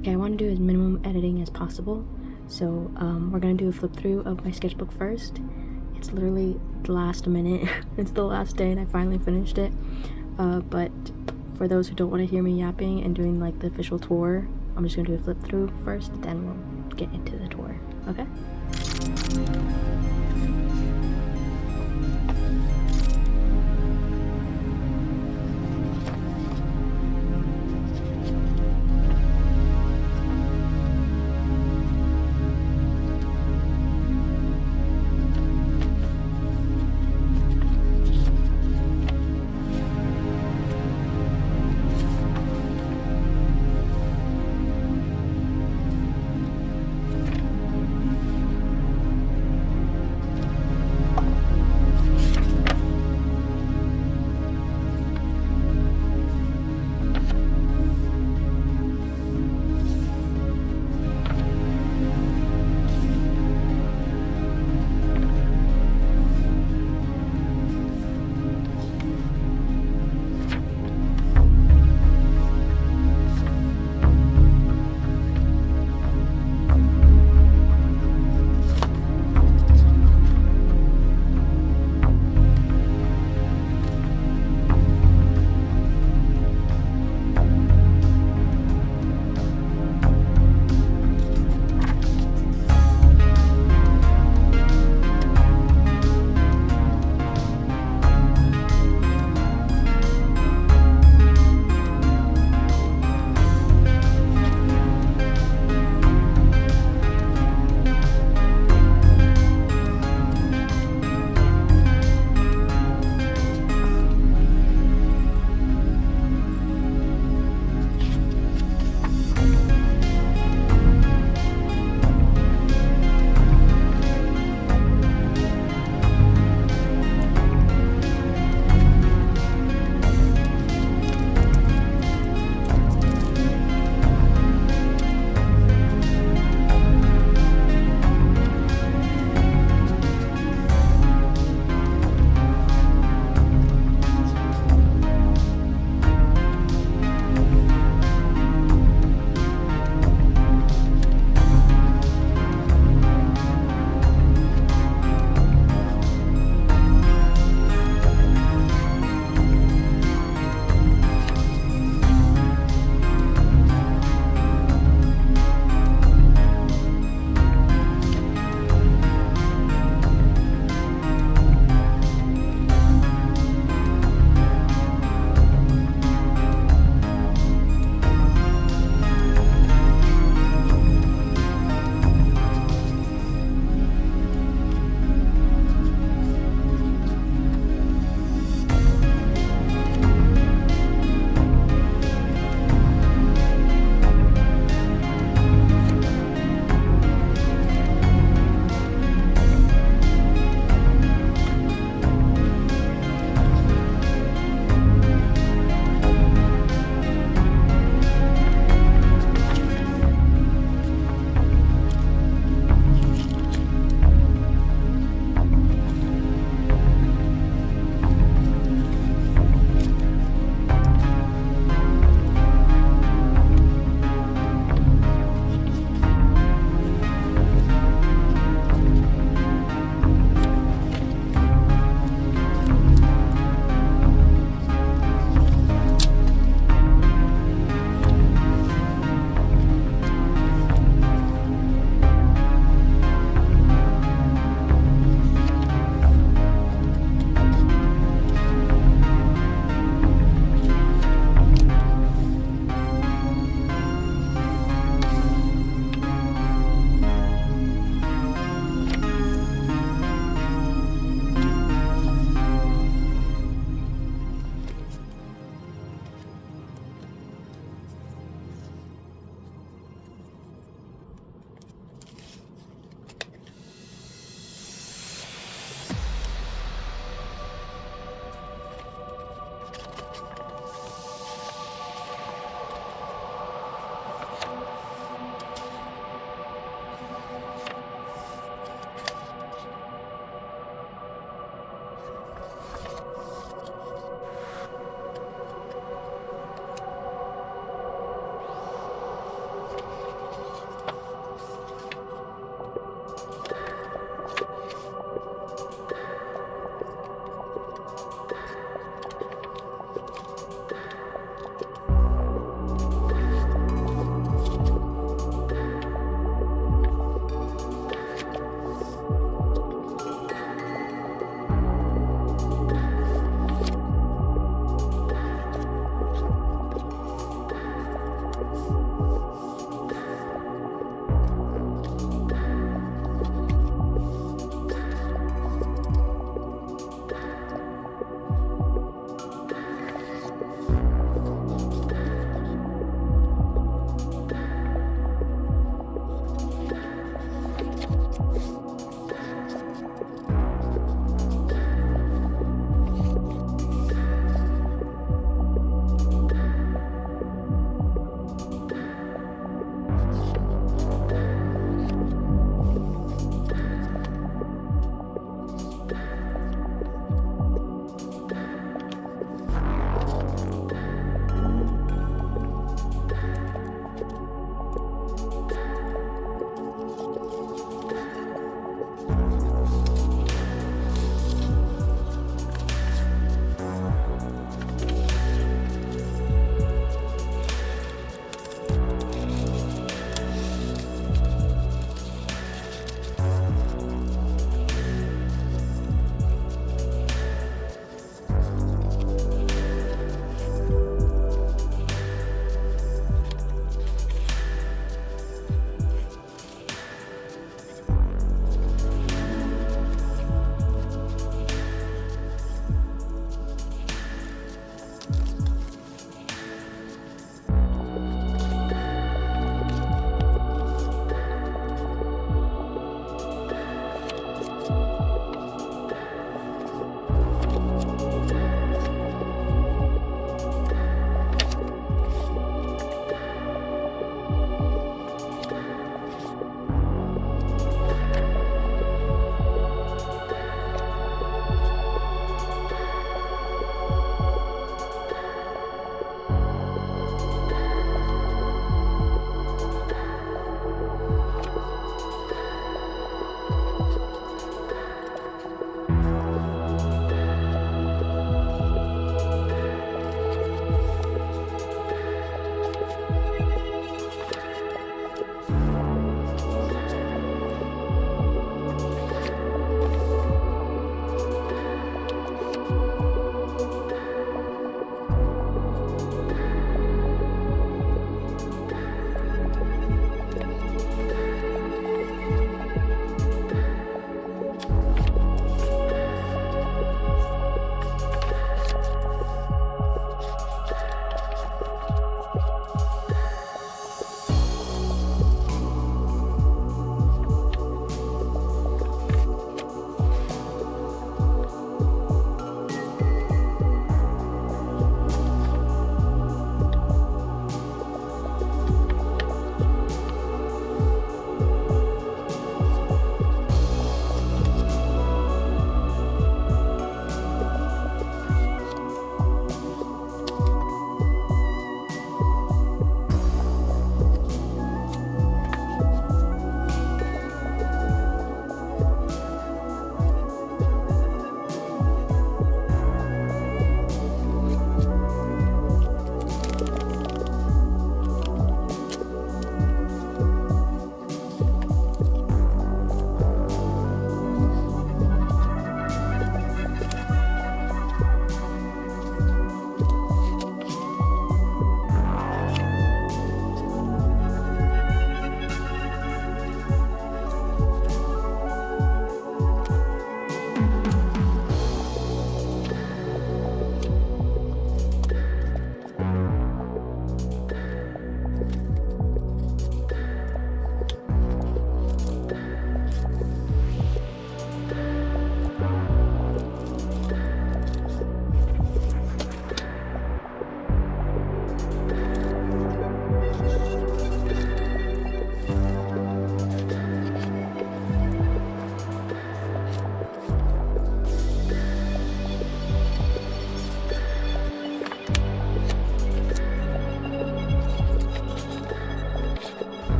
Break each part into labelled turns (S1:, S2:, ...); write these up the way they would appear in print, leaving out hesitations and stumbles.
S1: Okay, I want to do as minimum editing as possible, so we're gonna do a flip through of my sketchbook first. It's literally the last minute. It's the last day and I finally finished it. But for those who don't want to hear me yapping and doing like the official tour, I'm just gonna do a flip through first, then we'll get into the tour, okay?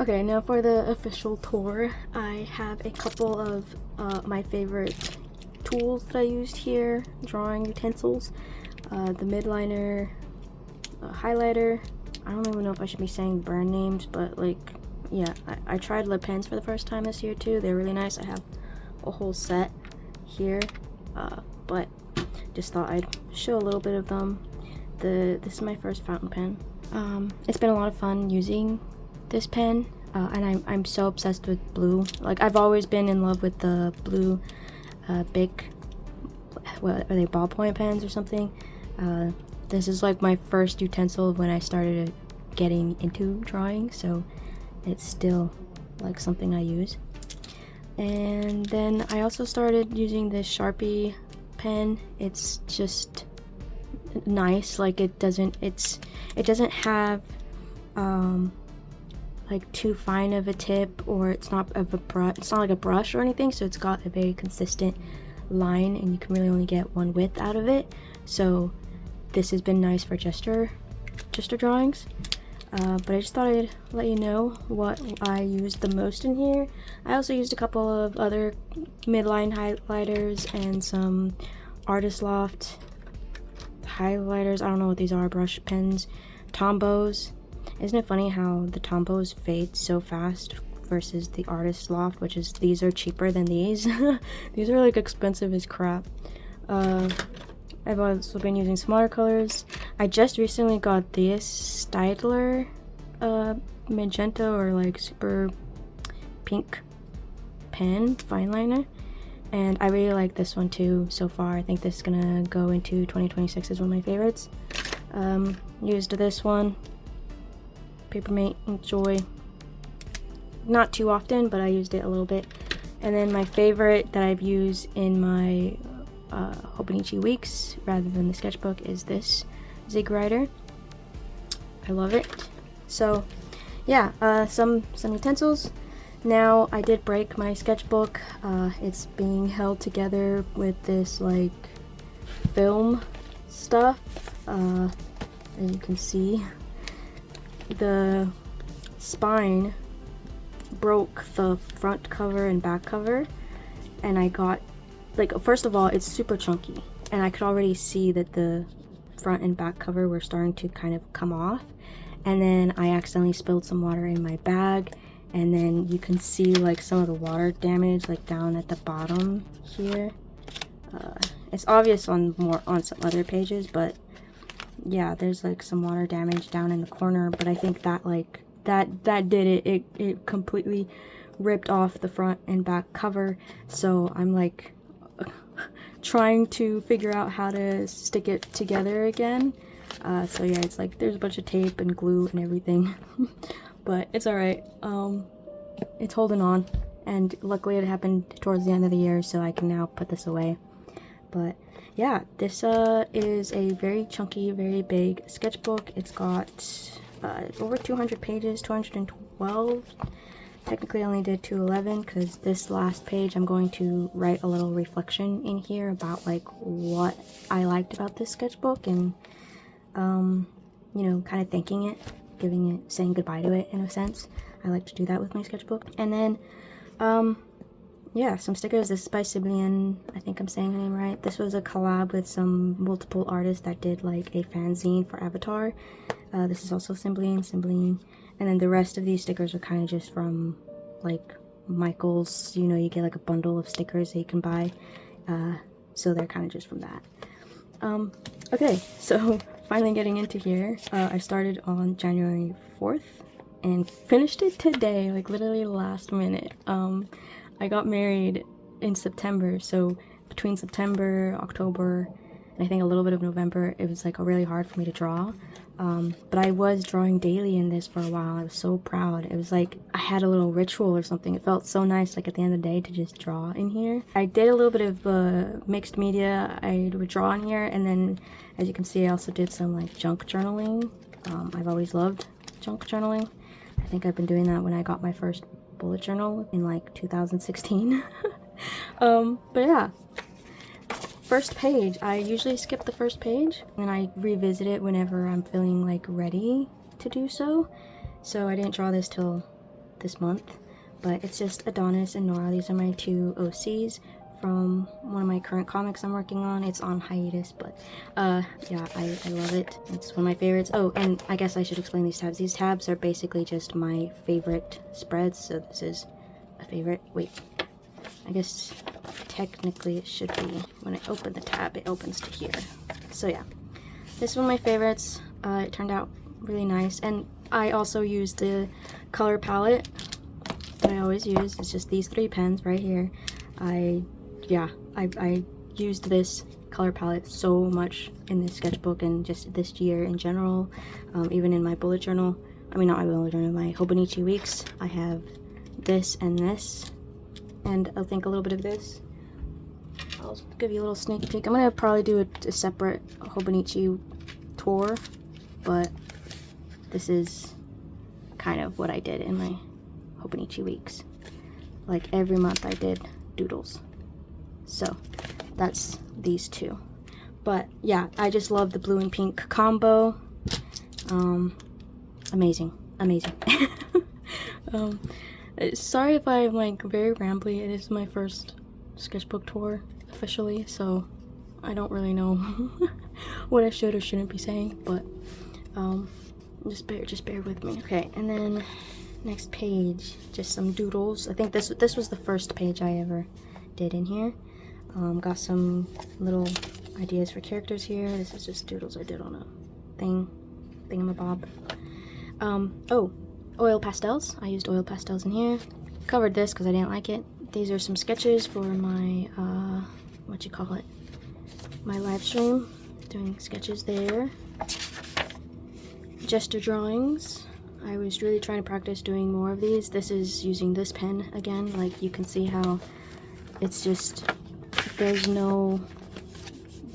S1: Okay, now for the official tour, I have a couple of my favorite tools that I used here, drawing utensils. The midliner, highlighter. I don't even know if I should be saying brand names, but like, yeah, I tried lip pens for the first time this year too. They're really nice. I have a whole set here, but just thought I'd show a little bit of them. This is my first fountain pen. It's been a lot of fun using this pen, and I'm so obsessed with blue. Like, I've always been in love with the blue Bic, what are they, ballpoint pens or something. This is like my first utensil when I started getting into drawing, so it's still like something I use. And then I also started using this Sharpie pen. It's just nice. Like, it doesn't have like too fine of a tip, or it's not like a brush or anything, so it's got a very consistent line and you can really only get one width out of it. So this has been nice for gesture drawings. But I just thought I'd let you know what I used the most in here. I also used a couple of other midline highlighters and some Artist Loft highlighters. I don't know what these are, brush pens, Tombos. Isn't it funny how the Tombos fade so fast versus the Artist Loft, which is, these are cheaper than these. These are like expensive as crap. I've also been using smaller colors. I just recently got this Staedtler magenta or like super pink pen fine liner, and I really like this one too so far. I think this is gonna go into 2026 as one of my favorites. Used this one, Papermate Joy, not too often, but I used it a little bit. And then my favorite that I've used in my Hobonichi weeks rather than the sketchbook is this 𝒸𝒽𝓇𝓈. I love it. So yeah, some utensils. Now, I did break my sketchbook. It's being held together with this like film stuff. As you can see, the spine broke the front cover and back cover, and I got, like, first of all, it's super chunky, and I could already see that the front and back cover were starting to kind of come off. And then I accidentally spilled some water in my bag, and then you can see like some of the water damage like down at the bottom here. It's obvious on some other pages, but yeah, there's like some water damage down in the corner. But I think that like that did it. It completely ripped off the front and back cover. So I'm like trying to figure out how to stick it together again. So yeah, it's like there's a bunch of tape and glue and everything, but it's alright. It's holding on, and luckily it happened towards the end of the year, so I can now put this away. But yeah, this is a very chunky, very big sketchbook. It's got over 200 pages, 212. Technically I only did 211 because this last page I'm going to write a little reflection in here about like what I liked about this sketchbook, and you know, kind of thanking it, saying goodbye to it in a sense. I like to do that with my sketchbook. And then yeah, some stickers. This is by 𝒸𝒽𝓁. I think I'm saying her name right. This was a collab with some multiple artists that did like a fanzine for Avatar. This is also 𝒸𝒽𝓁. And then the rest of these stickers are kind of just from like Michael's, you know, you get like a bundle of stickers that you can buy. So they're kind of just from that. Okay, so finally getting into here. I started on January 4th and finished it today, like literally last minute. I got married in September, so between September, October, and I think a little bit of November, it was like really hard for me to draw. But I was drawing daily in this for a while. I was so proud. It was like I had a little ritual or something. It felt so nice, like at the end of the day, to just draw in here. I did a little bit of mixed media. I would draw in here, and then as you can see, I also did some like junk journaling. I've always loved junk journaling. I think I've been doing that when I got my first bullet journal in like 2016. But yeah. First page, I usually skip the first page and I revisit it whenever I'm feeling like ready to do so. So I didn't draw this till this month, but it's just Adonis and Nora. These are my two OCs from one of my current comics I'm working on. It's on hiatus, but yeah, I love it. It's one of my favorites. Oh, and I guess I should explain these tabs. These tabs are basically just my favorite spreads, so this is a favorite. Wait, I guess technically it should be, when I open the tab, it opens to here. So yeah, this is one of my favorites. It turned out really nice, and I also used the color palette that I always use. It's just these 3 pens right here. I used this color palette so much in this sketchbook and just this year in general. Even in my bullet journal, I mean not my bullet journal, my 𝒸𝒽𝒶𝓅𝓉𝓄 weeks, I have this and this, and I think a little bit of this. I'll give you a little sneak peek. I'm gonna probably do a separate 𝒸𝒽𝒶𝓅𝓉𝓄 tour, but this is kind of what I did in my 𝒸𝒽𝒶𝓅𝓉𝓄 weeks. Like every month I did doodles. So that's these two. But yeah, I just love the blue and pink combo. Amazing. Sorry if I'm like very rambly. It is my first sketchbook tour officially, so I don't really know what I should or shouldn't be saying, but just bear with me. Okay, and then next page, just some doodles. I think this was the first page I ever did in here. Got some little ideas for characters here. This is just doodles I did on a thingamabob. Oh, oil pastels. I used oil pastels in here. Covered this because I didn't like it. These are some sketches for my my live stream. Doing sketches there. Gesture drawings. I was really trying to practice doing more of these. This is using this pen again. Like you can see how it's just, there's no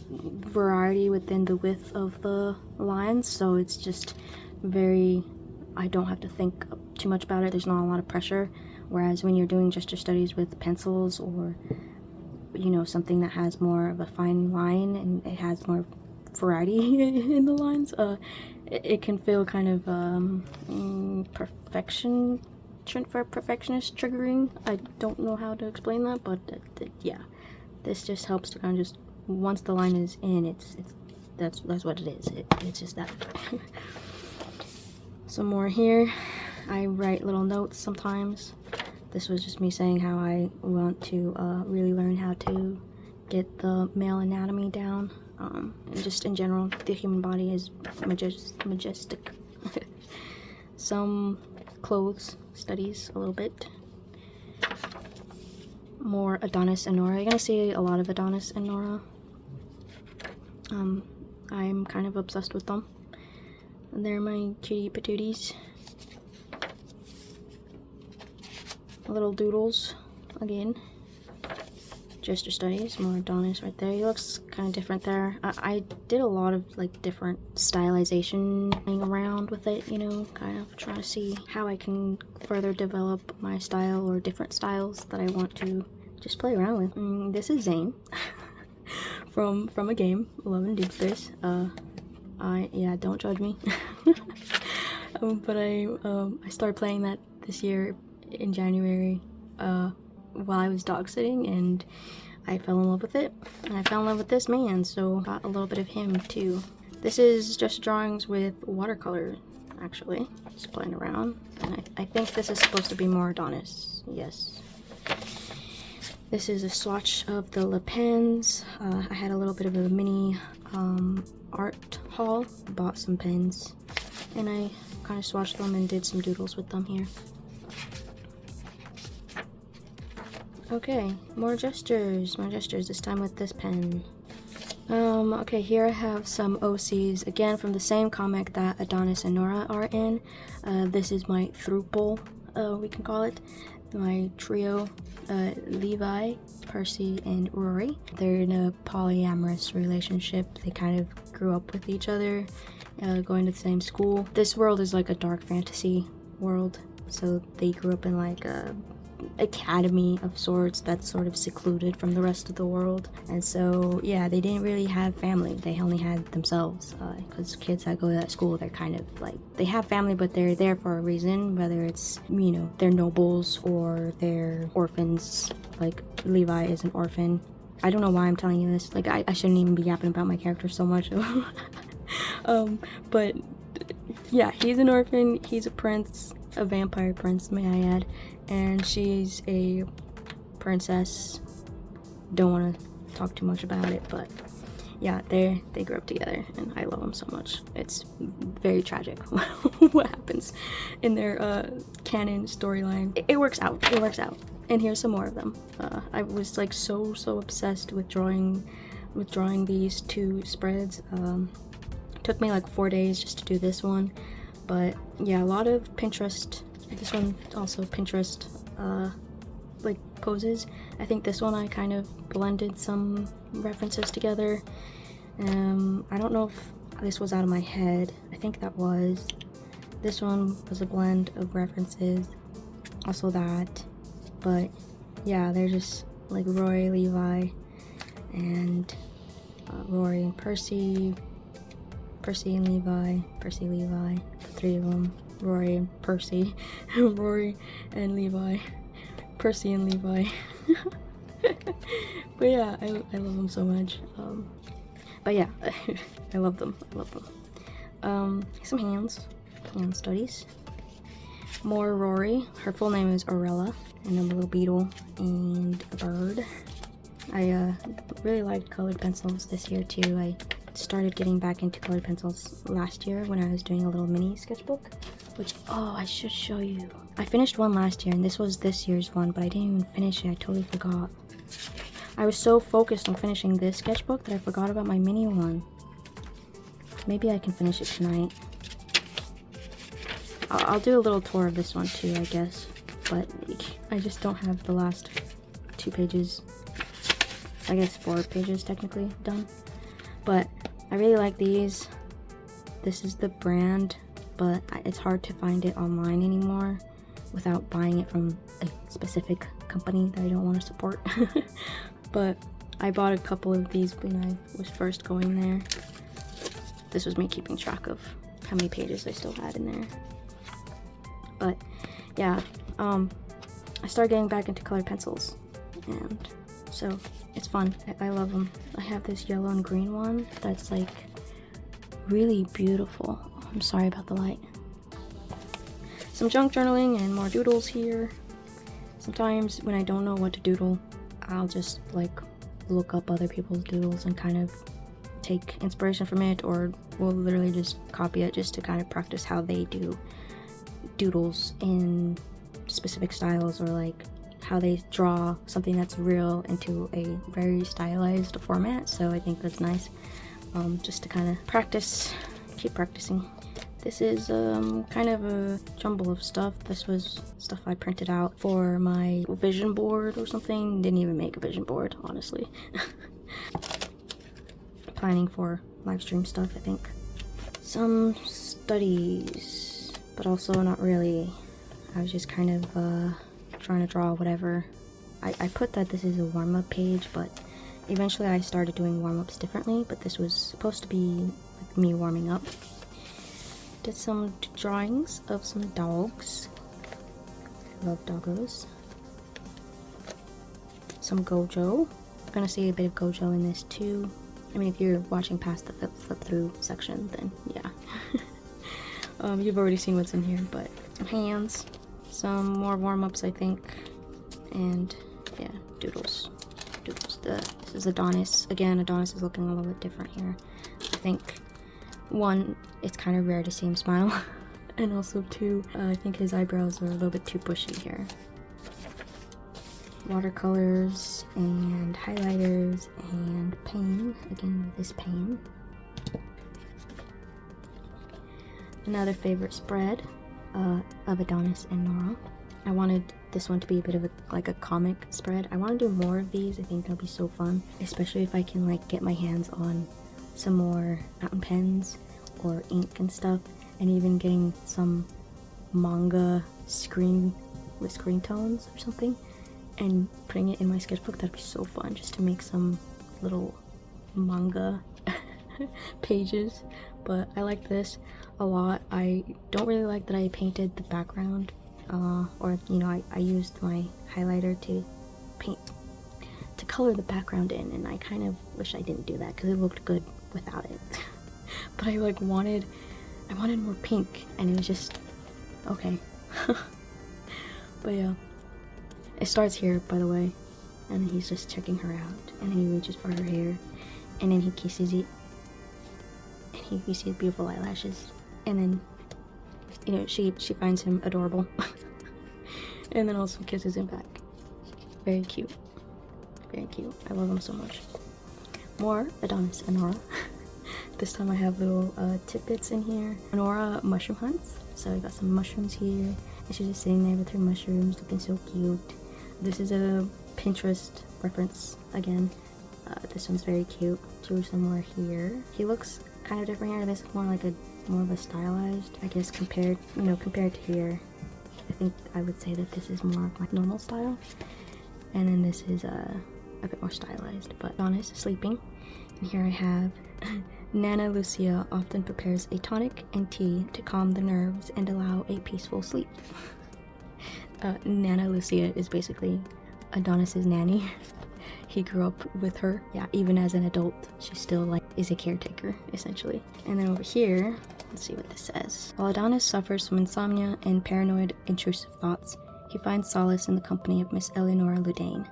S1: variety within the width of the lines, so it's just very, I don't have to think too much about it. There's not a lot of pressure, whereas when you're doing gesture studies with pencils, or you know, something that has more of a fine line and it has more variety in the lines, it can feel kind of perfectionist triggering. I don't know how to explain that, but yeah, this just helps to kind of just, once the line is in, that's what it is. It's just that. Some more here. I write little notes sometimes. This was just me saying how I want to really learn how to get the male anatomy down. And just in general, the human body is majestic. Some clothes studies a little bit. More Adonis and Nora. You're gonna see a lot of Adonis and Nora. I'm kind of obsessed with them. And they're my cutie patooties. Little doodles again. Gesture studies, more Adonis right there. He looks kind of different there. I did a lot of like different stylization playing around with it, you know, kind of trying to see how I can further develop my style or different styles that I want to just play around with. This is Zane from a game, Love and Deep Space. Yeah, don't judge me. But I started playing that this year in January while I was dog sitting, and I fell in love with it, and I fell in love with this man, so got a little bit of him too. This is just drawings with watercolor, actually, just playing around, and I think this is supposed to be more Adonis. Yes. This is a swatch of the Le Pens. I had a little bit of a mini art haul, bought some pens, and I kind of swatched them and did some doodles with them here. Okay, more gestures, this time with this pen. Okay, here I have some OCs, again from the same comic that Adonis and Nora are in. This is my throuple, we can call it. My trio, Levi, Percy, and Rory. They're in a polyamorous relationship. They kind of grew up with each other, going to the same school. This world is like a dark fantasy world, so they grew up in like a academy of sorts that's sort of secluded from the rest of the world. And so yeah, they didn't really have family, they only had themselves, because kids that go to that school, they're kind of like, they have family but they're there for a reason, whether it's, you know, they're nobles or they're orphans. Like Levi is an orphan. I don't know why I'm telling you this, like I shouldn't even be yapping about my character so much. But yeah, he's an orphan, he's a prince, a vampire prince, may I add, and she's a princess. Don't want to talk too much about it, but yeah, they grew up together, and I love them so much. It's very tragic what happens in their canon storyline. It works out. It works out. And here's some more of them. I was like so obsessed with drawing these two spreads. Took me like 4 days just to do this one, but yeah, a lot of Pinterest. This one also Pinterest like poses. I think this one I kind of blended some references together. I don't know if this was out of my head. I think that was. This one was a blend of references, also that, but yeah, they're just like Rory, Levi, and Rory and Percy. Percy and Levi, Percy, Levi, the three of them, Rory and Percy, Rory and Levi, Percy and Levi. But yeah, I love them so much. But yeah, I love them. Some hand studies. More Rory. Her full name is Aurella, and a little beetle and a bird. I really liked colored pencils this year too. I started getting back into colored pencils last year when I was doing a little mini sketchbook, which, oh, I should show you. I finished one last year, and this was this year's one, but I didn't even finish it. I totally forgot. I was so focused on finishing this sketchbook that I forgot about my mini one. Maybe I can finish it tonight. I'll do a little tour of this one too, I guess, but I just don't have the last 2 pages, I guess 4 pages technically done. But I really like these. This is the brand, but it's hard to find it online anymore without buying it from a specific company that I don't want to support. But I bought a couple of these when I was first going there. This was me keeping track of how many pages I still had in there. But yeah, I started getting back into colored pencils, and so it's fun. I love them. I have this yellow and green one that's like really beautiful. I'm sorry about the light. Some junk journaling and more doodles here. Sometimes when I don't know what to doodle, I'll just like look up other people's doodles and kind of take inspiration from it, or we'll literally just copy it just to kind of practice how they do doodles in specific styles, or like how they draw something that's real into a very stylized format. So I think that's nice, just to kind of practice, keep practicing. This is kind of a jumble of stuff. This was stuff I printed out for my vision board or something. Didn't even make a vision board, honestly. Planning for live stream stuff, I think. Some studies, but also not really. I was just kind of trying to draw whatever. I put that this is a warm-up page, but eventually I started doing warm-ups differently, but this was supposed to be like me warming up. Did some drawings of some dogs. Love doggos. Some Gojo. I'm gonna see a bit of Gojo in this too. I mean, if you're watching past the flip through section, then yeah. You've already seen what's in here, but some hands, some more warm-ups, I think, and yeah, doodles. This is Adonis. Again, Adonis is looking a little bit different here. I think, one, it's kind of rare to see him smile, and also two, I think his eyebrows are a little bit too bushy here. Watercolors and highlighters and paint. Again, this paint. Another favorite spread of Adonis and Nora. I wanted this one to be a bit of a comic spread. I want to do more of these. I think that'll be so fun, especially if I can like get my hands on some more fountain pens or ink and stuff, and even getting some manga screen tones or something. and putting it in my sketchbook. That'd be so fun, just to make some little manga pages. But I like this a lot. I don't really like that I painted the background, or you know, I used my highlighter to color the background in, and I kind of wish I didn't do that because it looked good without it. But I like wanted more pink, and it was just okay. But yeah, it starts here, by the way, and then he's just checking her out, and then he reaches for her hair, and then he kisses it, and you see beautiful eyelashes, and then, you know, she finds him adorable, and then also kisses him back. Very cute. Very cute. I love him so much. More Adonis and Nora. This time I have little tidbits in here. Nora mushroom hunts. So I got some mushrooms here, and she's just sitting there with her mushrooms, looking so cute. This is a Pinterest reference again. This one's very cute. Drew somewhere here. He looks kind of different here. This is more of a stylized, I guess, compared to here. I think I would say that this is more of my normal style, and then this is a bit more stylized. But Adonis is sleeping, and here I have Nana Lucia often prepares a tonic and tea to calm the nerves and allow a peaceful sleep. Nana Lucia is basically Adonis's nanny. He grew up with her. Yeah, even as an adult, she still like is a caretaker essentially. And then over here, let's see what this says. While Adonis suffers from insomnia and paranoid intrusive thoughts, he finds solace in the company of Miss Eleanor Ludane.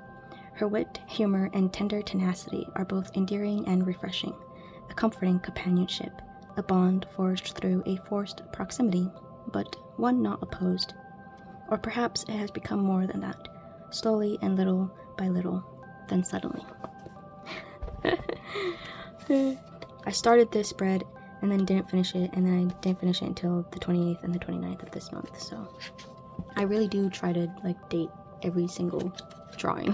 S1: Her wit, humor, and tender tenacity are both endearing and refreshing, a comforting companionship, a bond forged through a forced proximity, but one not opposed. Or perhaps it has become more than that, slowly and little by little, then suddenly. I started this spread and then didn't finish it, and then I didn't finish it until the 28th and the 29th of this month, so I really do try to like date every single drawing.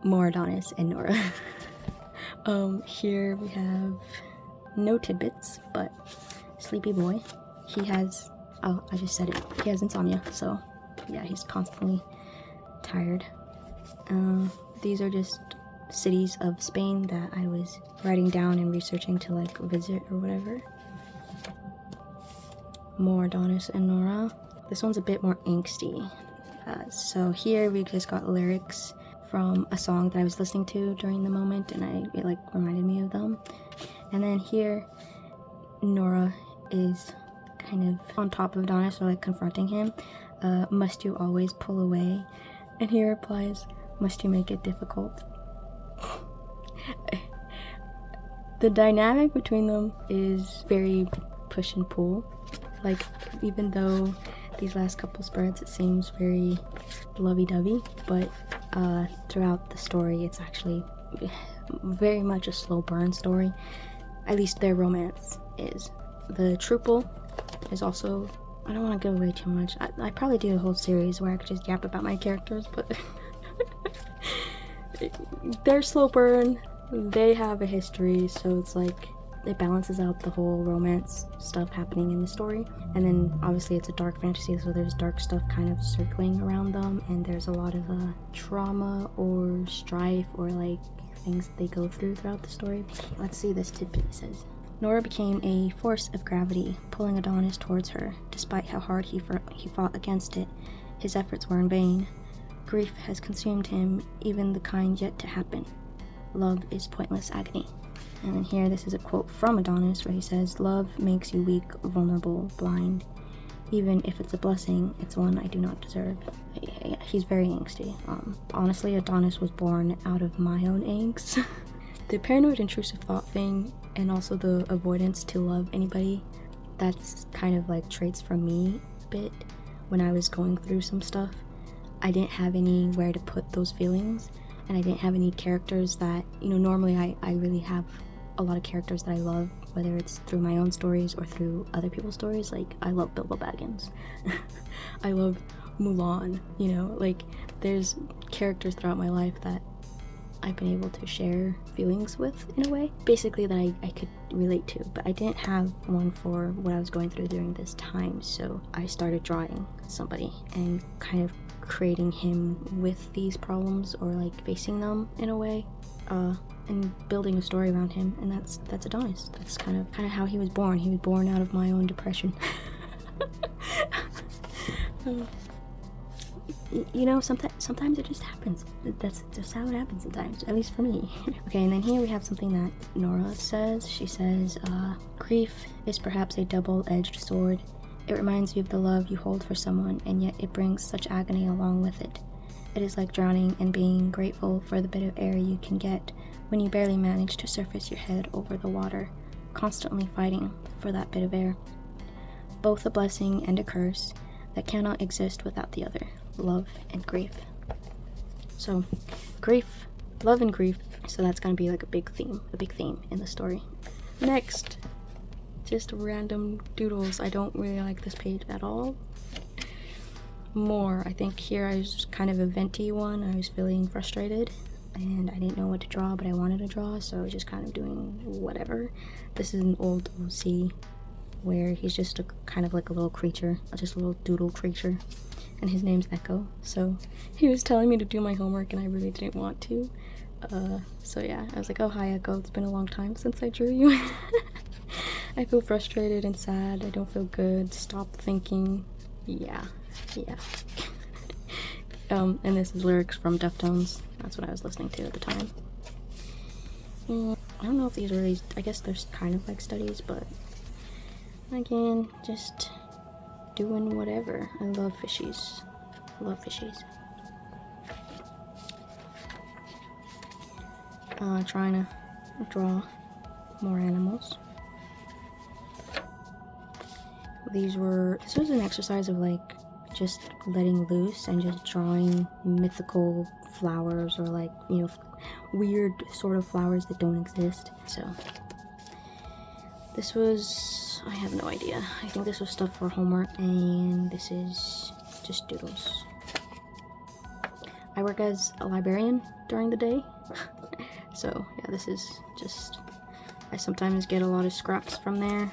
S1: More Adonis and Nora. Here we have no tidbits, but Sleepy Boy. He has, oh, I just said it, he has insomnia, so yeah, he's constantly tired. These are just cities of Spain that I was writing down and researching to like visit or whatever. More Adonis and Nora. This one's a bit more angsty. So here we just got lyrics from a song that I was listening to during the moment, and it like reminded me of them. And then here, Nora is kind of on top of Adonis, or like confronting him. Must you always pull away? And he replies, must you make it difficult? The dynamic between them is very push and pull. Like, even though these last couple spreads it seems very lovey-dovey, but throughout the story it's actually very much a slow burn story. At least their romance is. The Truple is also, I don't want to give away too much. I probably do a whole series where I could just yap about my characters, but they're slow burn. They have a history, so it's like it balances out the whole romance stuff happening in the story. And then obviously it's a dark fantasy, so there's dark stuff kind of circling around them, and there's a lot of trauma or strife or like things they go through throughout the story. Let's see this tidbit. It says, Nora became a force of gravity, pulling Adonis towards her. Despite how hard he fought against it, his efforts were in vain. Grief has consumed him, even the kind yet to happen. Love is pointless agony. And then here, this is a quote from Adonis where he says, love makes you weak, vulnerable, blind. Even if it's a blessing, it's one I do not deserve. Yeah, he's very angsty. Honestly, Adonis was born out of my own angst. The paranoid intrusive thought thing, and also the avoidance to love anybody, that's kind of like traits from me a bit. When I was going through some stuff, I didn't have anywhere to put those feelings, and I didn't have any characters that, you know, normally I really have a lot of characters that I love, whether it's through my own stories or through other people's stories. Like, I love Bilbo Baggins. I love Mulan, you know, like, there's characters throughout my life that I've been able to share feelings with in a way, basically, that I could relate to, but I didn't have one for what I was going through during this time, so I started drawing somebody and kind of creating him with these problems, or like facing them in a way, and building a story around him. And that's Adonis. That's kind of how he was born. He was born out of my own depression. You know, sometimes it just happens. That's just how it happens sometimes, at least for me. Okay, and then here we have something that Nora says. She says, grief is perhaps a double-edged sword. It reminds you of the love you hold for someone, and yet it brings such agony along with it. It is like drowning and being grateful for the bit of air you can get when you barely manage to surface your head over the water, constantly fighting for that bit of air. Both a blessing and a curse that cannot exist without the other. Love and grief. So, grief, love and grief. So that's gonna be like a big theme in the story. Next, just random doodles. I don't really like this page at all. More, I think here I was kind of a venti one. I was feeling frustrated and I didn't know what to draw, but I wanted to draw, so I was just kind of doing whatever. This is an old OC where he's just kind of like a little creature, just a little doodle creature, and his name's Echo. So he was telling me to do my homework and I really didn't want to. So yeah, I was like, oh hi Echo, it's been a long time since I drew you. I feel frustrated and sad, I don't feel good, stop thinking. Yeah. And this is lyrics from Deftones. That's what I was listening to at the time. I don't know if these are really, I guess they're kind of like studies, but again, just doing whatever. I love fishies. Trying to draw more animals. This was an exercise of like just letting loose and just drawing mythical flowers, or like, you know, weird sort of flowers that don't exist. So this was, I have no idea. I think this was stuff for homework, and this is just doodles. I work as a librarian during the day. So yeah, this is just, I sometimes get a lot of scraps from there.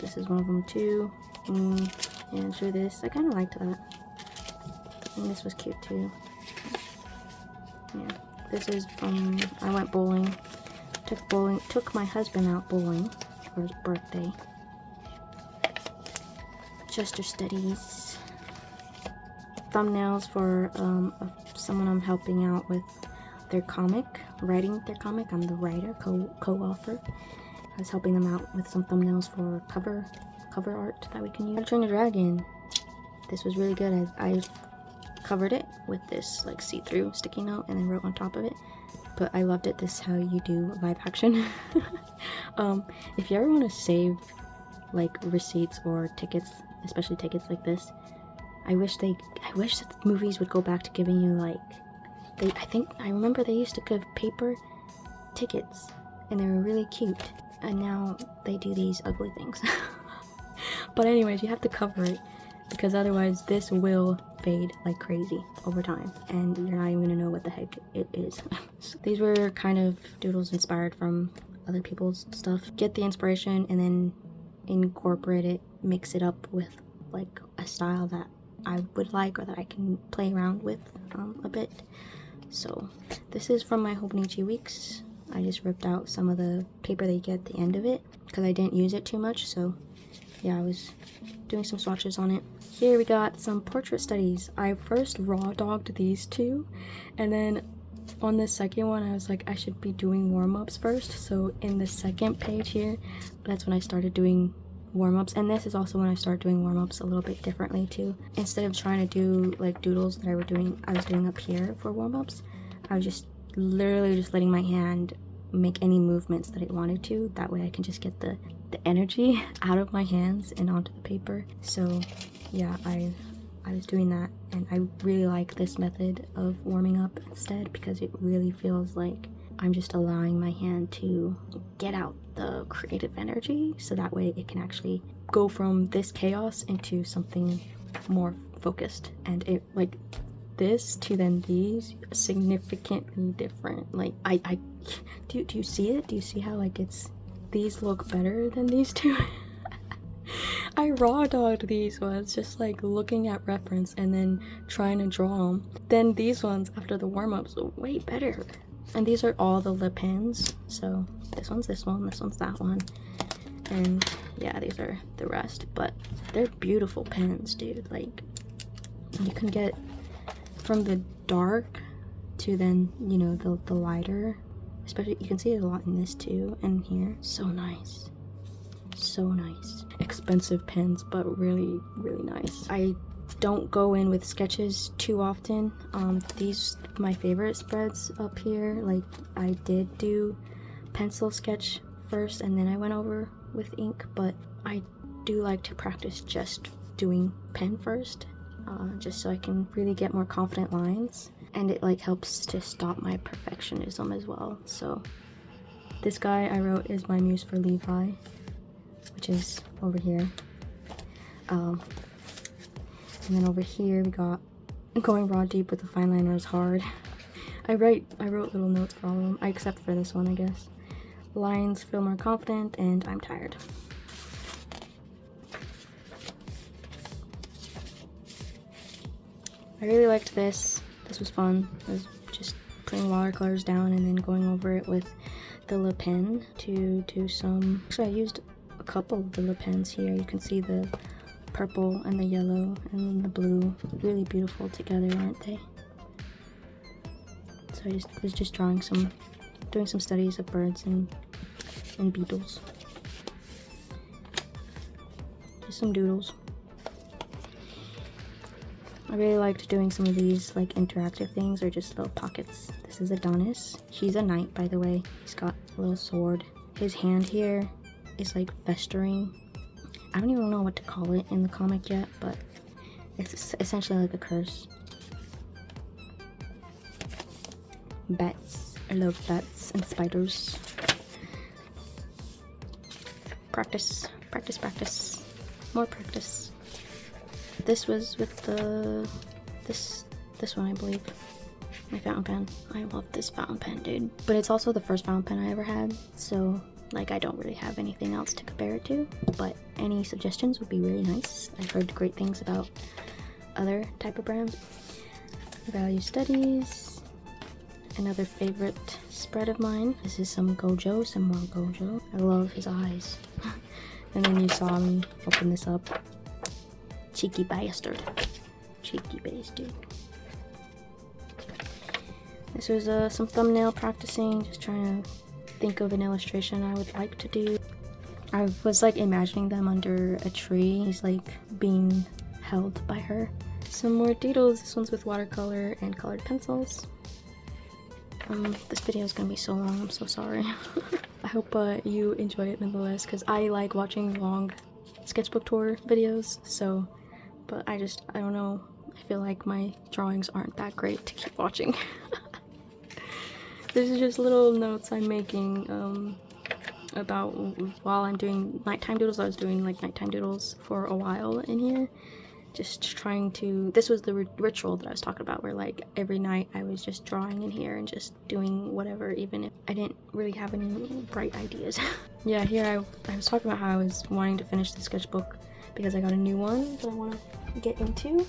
S1: This is one of them too. And through this, I kind of liked that. And this was cute too. Yeah, this is from, I went bowling. Took my husband out bowling for his birthday. Chester studies. Thumbnails for someone I'm helping out with their comic, writing their comic. I'm the writer, co-author. I was helping them out with some thumbnails for cover art that we can use. How to Train Your Dragon. This was really good. I covered it with this like see-through sticky note and then wrote on top of it. But I loved it. This is how you do live action. If you ever want to save like receipts or tickets, especially tickets like this, I wish that movies would go back to giving you like, I remember they used to give paper tickets and they were really cute, and now they do these ugly things. But anyways, you have to cover it, because otherwise this will fade like crazy over time and you're not even gonna know what the heck it is. So these were kind of doodles inspired from other people's stuff. Get the inspiration and then incorporate it, mix it up with like a style that I would like, or that I can play around with a bit. So this is from my Hobonichi weeks. I just ripped out some of the paper that you get at the end of it because I didn't use it too much. So yeah, I was doing some swatches on it. Here we got some portrait studies. I first raw dogged these two, and then on the second one I was like, I should be doing warm-ups first. So in the second page here, that's when I started doing warm-ups, and this is also when I started doing warm-ups a little bit differently too. Instead of trying to do like doodles that I was doing up here for warm-ups, I was just literally just letting my hand make any movements that it wanted to. That way I can just get the energy out of my hands and onto the paper. So yeah, I was doing that, and I really like this method of warming up instead, because it really feels like I'm just allowing my hand to get out the creative energy, so that way it can actually go from this chaos into something more focused. And it, like, this to then these, significantly different. Like, do you see it? Do you see how like these look better than these two? I raw dogged these ones, just like looking at reference and then trying to draw them. Then these ones after the warm-ups are way better. And these are all the lip pens. So this one's this one, this one's that one. And yeah, these are the rest. But they're beautiful pens, dude. Like, you can get from the dark to then, you know, the lighter. Especially, you can see it a lot in this too, and here. So nice. So nice. Expensive pens, but really, really nice. I don't go in with sketches too often. These my favorite spreads up here. Like, I did do pencil sketch first, and then I went over with ink, but I do like to practice just doing pen first, just so I can really get more confident lines. And it like helps to stop my perfectionism as well. So this guy I wrote is my muse for Levi, which is over here. And then over here we got going raw deep with the fine liner is hard. I wrote little notes for all of them, except for this one, I guess. Lines feel more confident, and I'm tired. I really liked this. This was fun. It was just putting watercolors down and then going over it with the lip pen to do some. Actually, I used a couple of the lip pens here. You can see the purple and the yellow and the blue. Really beautiful together, aren't they? So I was just doing some studies of birds and beetles. Just some doodles. I really liked doing some of these like interactive things or just little pockets. This is Adonis. He's a knight, by the way. He's got a little sword. His hand here is like festering. I don't even know what to call it in the comic yet, but it's essentially like a curse. Bats. I love bats and spiders. Practice, practice, practice. More practice. This was with this one, I believe. My fountain pen. I love this fountain pen, dude. But it's also the first fountain pen I ever had, so like I don't really have anything else to compare it to. But any suggestions would be really nice. I've heard great things about other type of brands. Value studies. Another favorite spread of mine. This is some Gojo, some more Gojo. I love his eyes. And then you saw me open this up. Cheeky bastard. Cheeky bastard. This was some thumbnail practicing, just trying to think of an illustration I would like to do. I was like imagining them under a tree. He's like being held by her. Some more doodles. This one's with watercolor and colored pencils. This video is gonna be so long, I'm so sorry. I hope you enjoy it nonetheless, because I like watching long sketchbook tour videos, so, but I don't know, I feel like my drawings aren't that great to keep watching. This is just little notes I'm making about while I'm doing nighttime doodles. I was doing like nighttime doodles for a while in here. Just trying to, this was the ritual that I was talking about, where like every night I was just drawing in here and just doing whatever, even if I didn't really have any bright ideas. Yeah, here I was talking about how I was wanting to finish the sketchbook because I got a new one that I want to get into,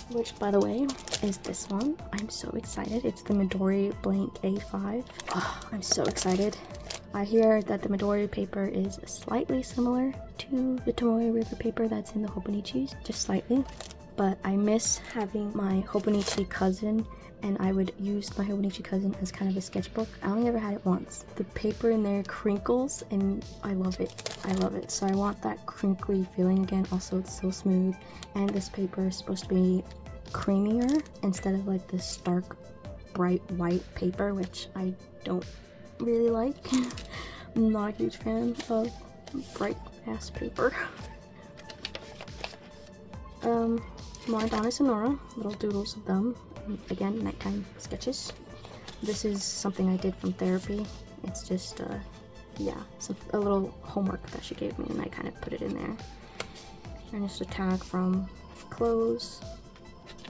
S1: which by the way is this one. I'm so excited. It's the Midori Blank A5. Oh, I'm so excited. I hear that the Midori paper is slightly similar to the Tomoe River paper that's in the Hobonichi, just slightly. But I miss having my Hobonichi cousin, and I would use my Hobonichi cousin as kind of a sketchbook. I only ever had it once. The paper in there crinkles, and I love it. I love it. So I want that crinkly feeling again. Also, it's so smooth. And this paper is supposed to be creamier instead of like this stark, bright white paper, which I don't really like. I'm not a huge fan of bright ass paper. More Adonis and Nora, little doodles of them. Again, nighttime sketches. This is something I did from therapy. It's just yeah, a little homework that she gave me, and I kind of put it in there. And just a tag from clothes.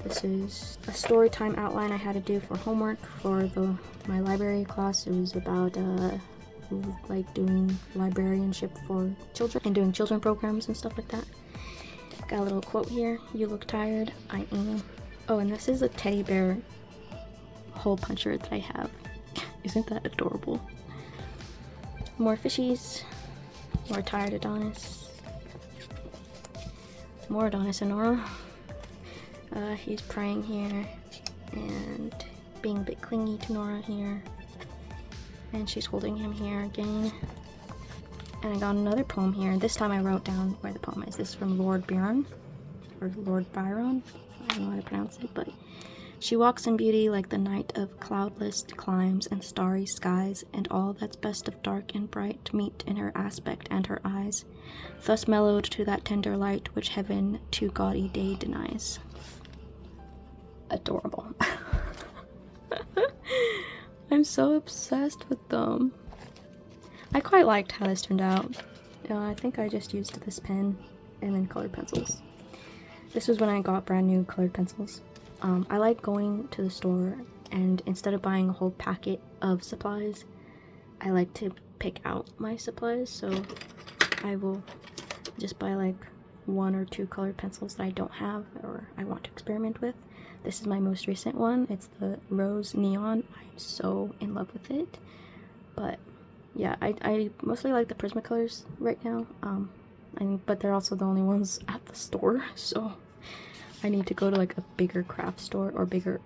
S1: This is a story time outline I had to do for homework for my library class. It was about who like doing librarianship for children and doing children programs and stuff like that. Got a little quote here: "You look tired, I am." Oh, and this is a teddy bear hole puncher that I have. Isn't that adorable? More fishies, more tired Adonis, more Adonis and Nora. He's praying here and being a bit clingy to Nora here, and she's holding him here again. And I got another poem here. This time I wrote down where the poem is. This is from Lord Byron, or Lord Byron. I don't know how to pronounce it, but she walks in beauty like the night of cloudless climes and starry skies, and all that's best of dark and bright meet in her aspect and her eyes, thus mellowed to that tender light which heaven to gaudy day denies. Adorable. I'm so obsessed with them. I quite liked how this turned out. I think I just used this pen and then colored pencils. This was when I got brand new colored pencils. I like going to the store, and instead of buying a whole packet of supplies, I like to pick out my supplies. So I will just buy like 1 or 2 colored pencils that I don't have or I want to experiment with. This is my most recent one. It's the Rose Neon. I'm so in love with it. But yeah, I mostly like the Prismacolors right now. But they're also the only ones at the store, so I need to go to like a bigger craft store, or bigger,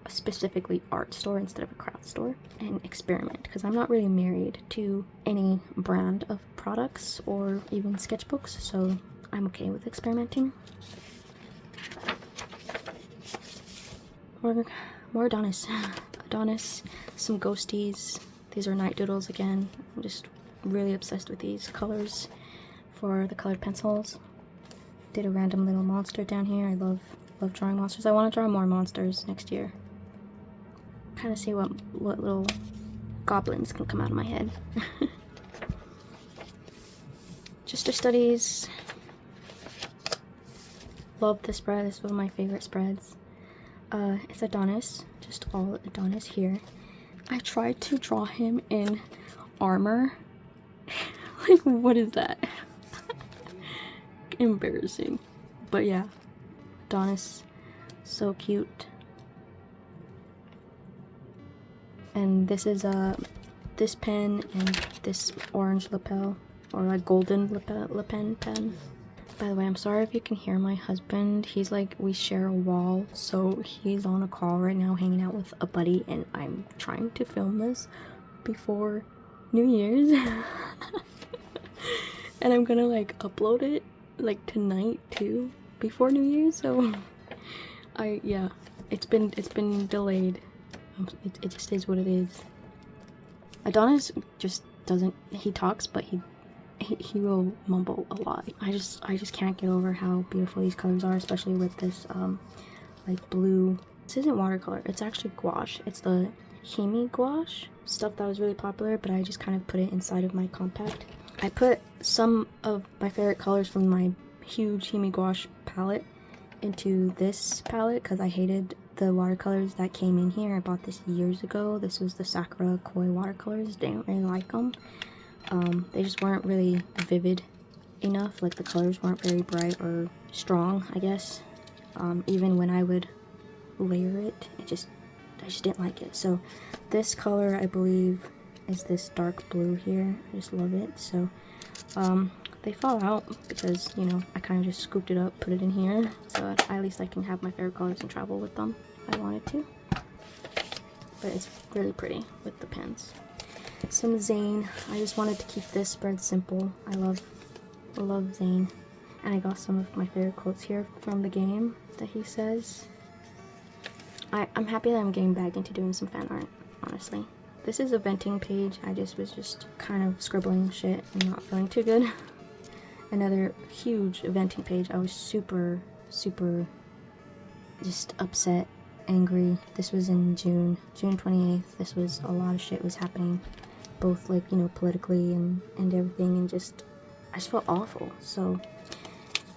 S1: specifically art store instead of a craft store, and experiment, because I'm not really married to any brand of products or even sketchbooks, so I'm okay with experimenting. More Adonis. Adonis, some ghosties. These are night doodles again. I'm just really obsessed with these colors for the colored pencils. Did a random little monster down here. I love drawing monsters. I want to draw more monsters next year. Kind of see what little goblins can come out of my head. Gester Studies. Love this spread. This is one of my favorite spreads. It's Adonis, just all Adonis here. I tried to draw him in armor. Like, what is that? Embarrassing. But yeah, Adonis, so cute. And this is this pen and this orange lapel, or like golden lapel pen. By the way, I'm sorry if you can hear my husband. He's like, we share a wall, so he's on a call right now hanging out with a buddy, and I'm trying to film this before New Year's. And I'm gonna like upload it like tonight too, before New Year's, so yeah, it's been delayed. It just is what it is. Adonis just doesn't, he talks, but he will mumble a lot. I just can't get over how beautiful these colors are, especially with this like blue. This isn't watercolor, it's actually gouache. It's the Hemi gouache stuff that was really popular, but I just kind of put it inside of my compact. I put some of my favorite colors from my huge Hemi gouache palette into this palette because I hated the watercolors that came in here. I bought this years ago. This was the Sakura Koi watercolors. Didn't really like them. They just weren't really vivid enough. Like, the colors weren't very bright or strong, I guess. Even when I would layer it, I just didn't like it. So this color, I believe, is this dark blue here. I just love it. So they fall out because, you know, I kind of just scooped it up, put it in here, so at least I can have my favorite colors and travel with them if I wanted to. But it's really pretty with the pens. Some Zane. I just wanted to keep this spread simple. I love Zane. And I got some of my favorite quotes here from the game that he says. I'm happy that I'm getting back into doing some fan art, honestly. This is a venting page. I was kind of scribbling shit and not feeling too good. Another huge venting page. I was super just upset, angry. This was in June 28th. This was, a lot of shit was happening, both, like, you know, politically and everything, and I just felt awful. So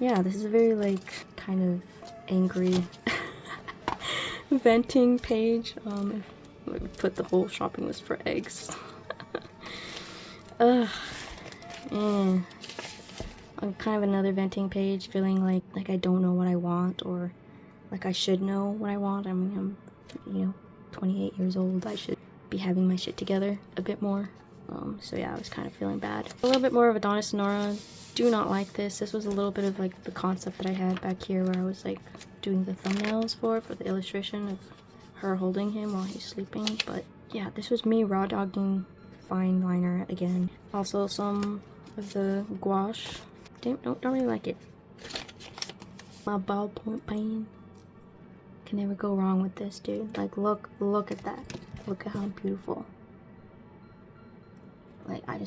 S1: yeah, this is a very, like, kind of angry venting page. Put the whole shopping list for eggs. Ugh. On kind of another venting page, feeling like I don't know what I want, or like I should know what I want. I mean, I'm, you know, 28 years old. I should be having my shit together a bit more. So yeah, I was kind of feeling bad. A little bit more of Adonis and Nora. Do not like this. This was a little bit of like the concept that I had back here where I was like doing the thumbnails for the illustration of her holding him while he's sleeping. But yeah, this was me raw dogging fine liner again. Also some of the gouache. Don't really like it. My ballpoint pen. Can never go wrong with this, dude. Like, look at that. Look at how beautiful. Like, I've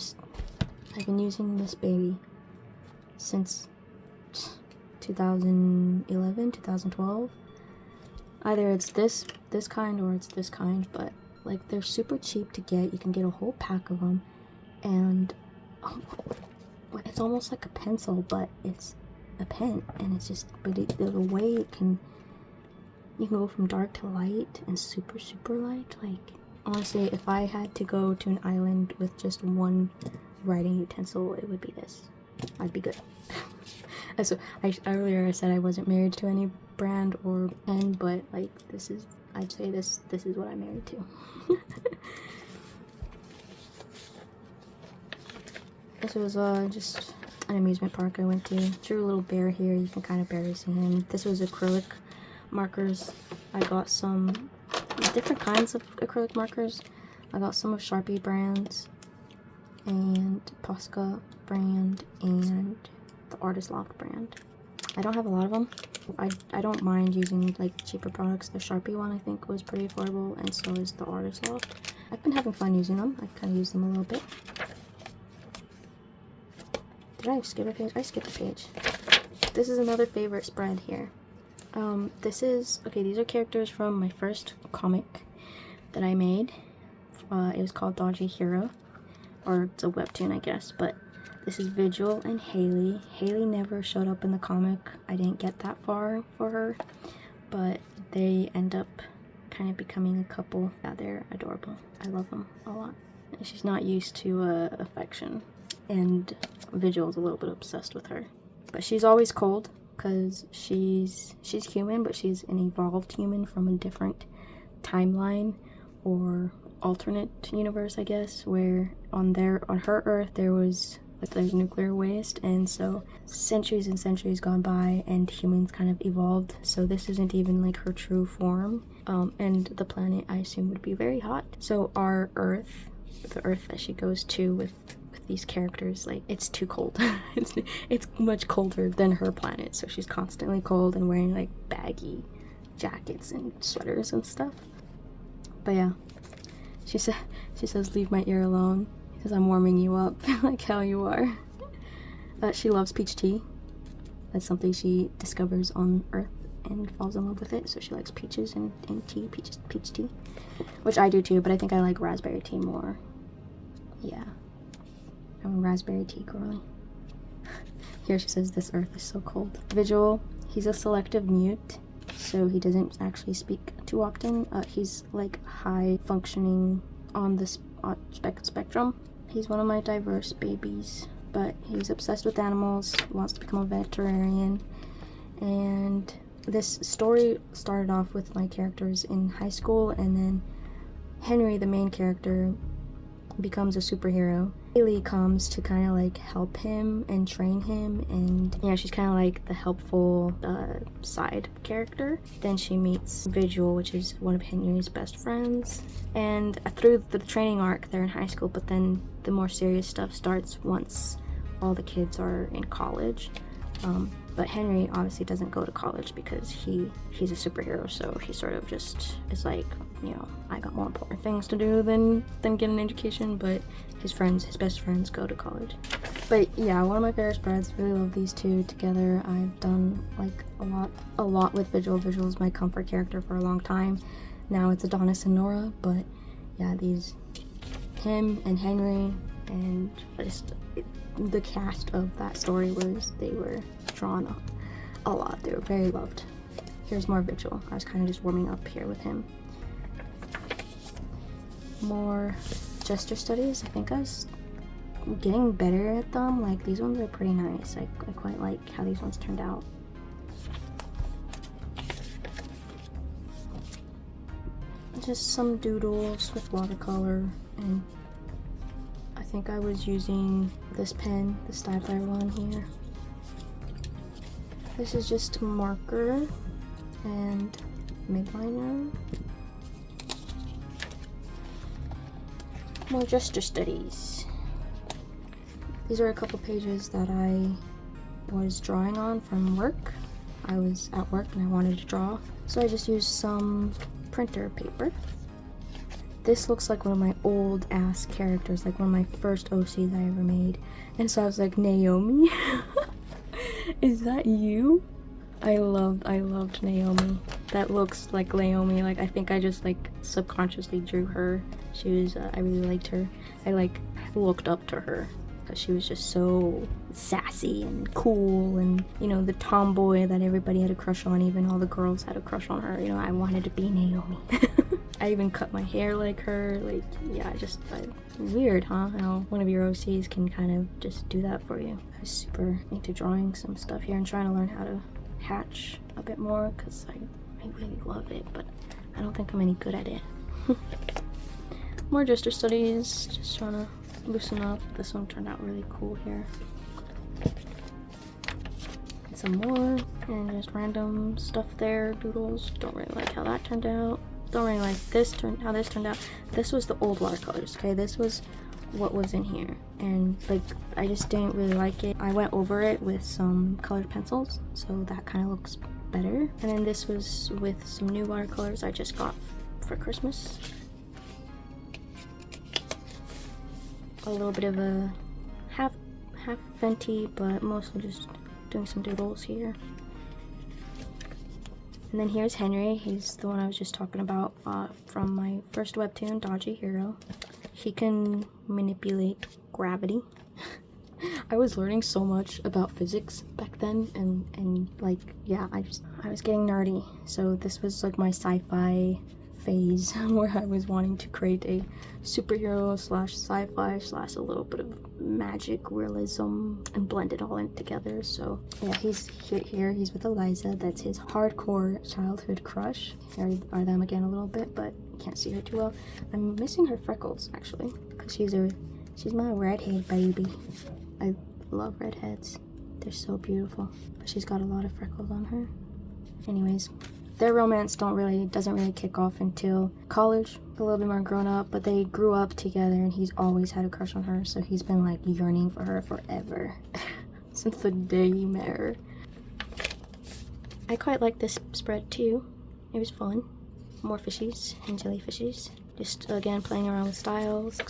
S1: been using this baby since 2011, 2012. Either it's this kind or it's this kind, but like they're super cheap to get. You can get a whole pack of them, and it's almost like a pencil, but it's a pen, and it's just, but the way it can, you can go from dark to light and super light. Like, honestly, if I had to go to an island with just one writing utensil, it would be this. I'd be good. So earlier I said I wasn't married to any brand or pen, but like I'd say this is what I'm married to. This was just an amusement park I went to. Drew a little bear here. You can kind of barely see him. This was acrylic markers. I got some different kinds of acrylic markers. I got some of Sharpie brands and Posca brand and the Artist Loft brand. I don't have a lot of them. I don't mind using like cheaper products. The Sharpie one I think was pretty affordable, and so is the Artist Loft. I've been having fun using them. I kind of use them a little bit. Did I skip a page? I skipped a page. This is another favorite spread here. This is, okay, these are characters from my first comic that I made. It was called 𝒸𝒽𝓂𝓈, or it's a webtoon, I guess, but this is Vigil and Haley. Haley never showed up in the comic. I didn't get that far for her, but they end up kind of becoming a couple. Yeah, they're adorable. I love them a lot. She's not used to affection, and Vigil's a little bit obsessed with her. But she's always cold, because she's human, but she's an evolved human from a different timeline or alternate universe, I guess, where on her Earth there was like nuclear waste, and so centuries and centuries gone by and humans kind of evolved, so this isn't even like her true form. And the planet, I assume, would be very hot. So our Earth, the Earth that she goes to with these characters, like, it's too cold. it's much colder than her planet, so she's constantly cold and wearing like baggy jackets and sweaters and stuff. But yeah, she says leave my ear alone because I'm warming you up like how you are. She loves peach tea. That's something she discovers on Earth and falls in love with it, so she likes peaches and tea, peach tea, which I do too, but I think I like raspberry tea more. Yeah, I'm a raspberry tea girly. Here she says this Earth is so cold. Vigil, he's a selective mute, so he doesn't actually speak too often. He's like high functioning on the spectrum. He's one of my diverse babies, but he's obsessed with animals, wants to become a veterinarian. And this story started off with my characters in high school, and then Henry, the main character, becomes a superhero. Haley comes to kind of like help him and train him, and yeah, she's kind of like the helpful side character. Then she meets Vigil, which is one of Henry's best friends, and through the training arc they're in high school, but then the more serious stuff starts once all the kids are in college. But Henry obviously doesn't go to college because he's a superhero, so he sort of just is like, you know, I got more important things to do than get an education, but his best friends go to college. But yeah, one of my favorite spreads. Really love these two together. I've done like a lot with Vigil. Vigil is my comfort character for a long time. Now it's Adonis and Nora, but yeah, him and Henry, and just the cast of that story they were drawn up a lot. They were very loved. Here's more Vigil. I was kind of just warming up here with him. More gesture studies. I think I getting better at them. Like, these ones are pretty nice. I quite like how these ones turned out. Just some doodles with watercolor, and I think I was using this pen, the Stapler one here. This is just marker and midliner. More gesture studies. These are a couple pages that I was drawing on from work. I was at work and I wanted to draw, so I just used some printer paper. This looks like one of my old ass characters, like one of my first OCs I ever made. And so I was like, Naomi? Is that you? I loved Naomi. That looks like Naomi. Like, I think I just like subconsciously drew her. She was, I really liked her. I like looked up to her because she was just so sassy and cool, and you know, the tomboy that everybody had a crush on. Even all the girls had a crush on her. You know, I wanted to be Naomi. I even cut my hair like her. Like, yeah, weird, huh? How one of your OCs can kind of just do that for you. I was super into drawing some stuff here and trying to learn how to hatch a bit more because I really love it, but I don't think I'm any good at it. More gesture studies, just trying to loosen up. This one turned out really cool here. And some more, and just random stuff there, doodles. Don't really like how that turned out. Don't really like how this turned out. This was the old watercolors, okay? This was what was in here, and like I just didn't really like it. I went over it with some colored pencils, so that kind of looks better. And then this was with some new watercolors I just got for Christmas. A little bit of a half Fenty, but mostly just doing some doodles here. And then here's Henry. He's the one I was just talking about from my first webtoon, 𝒸𝒽𝓂𝓈. He can manipulate gravity. I was learning so much about physics back then, and like, yeah, I was getting nerdy. So this was like my sci-fi phase where I was wanting to create a superhero slash sci-fi slash a little bit of magic realism and blend it all in together. So yeah, he's here. He's with Eliza. That's his hardcore childhood crush. Here are them again a little bit, but you can't see her too well. I'm missing her freckles actually, because she's my redhead baby. I love redheads. They're so beautiful, but she's got a lot of freckles on her. Anyways, their romance doesn't really kick off until college, a little bit more grown up, but they grew up together and he's always had a crush on her, so he's been like yearning for her forever since the day he met her. I quite like this spread too. It was fun. More fishies and jellyfishies. Just again playing around with styles.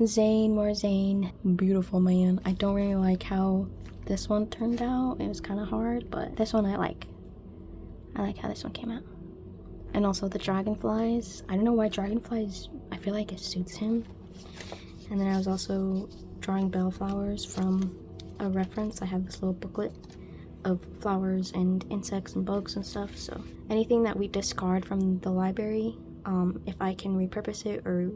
S1: Zane, more Zane. Beautiful man. I don't really like how this one turned out. It was kind of hard, but this one I like. I like how this one came out. And also the dragonflies. I don't know why dragonflies, I feel like it suits him. And then I was also drawing bellflowers from a reference. I have this little booklet of flowers and insects and bugs and stuff. So anything that we discard from the library, if I can repurpose it or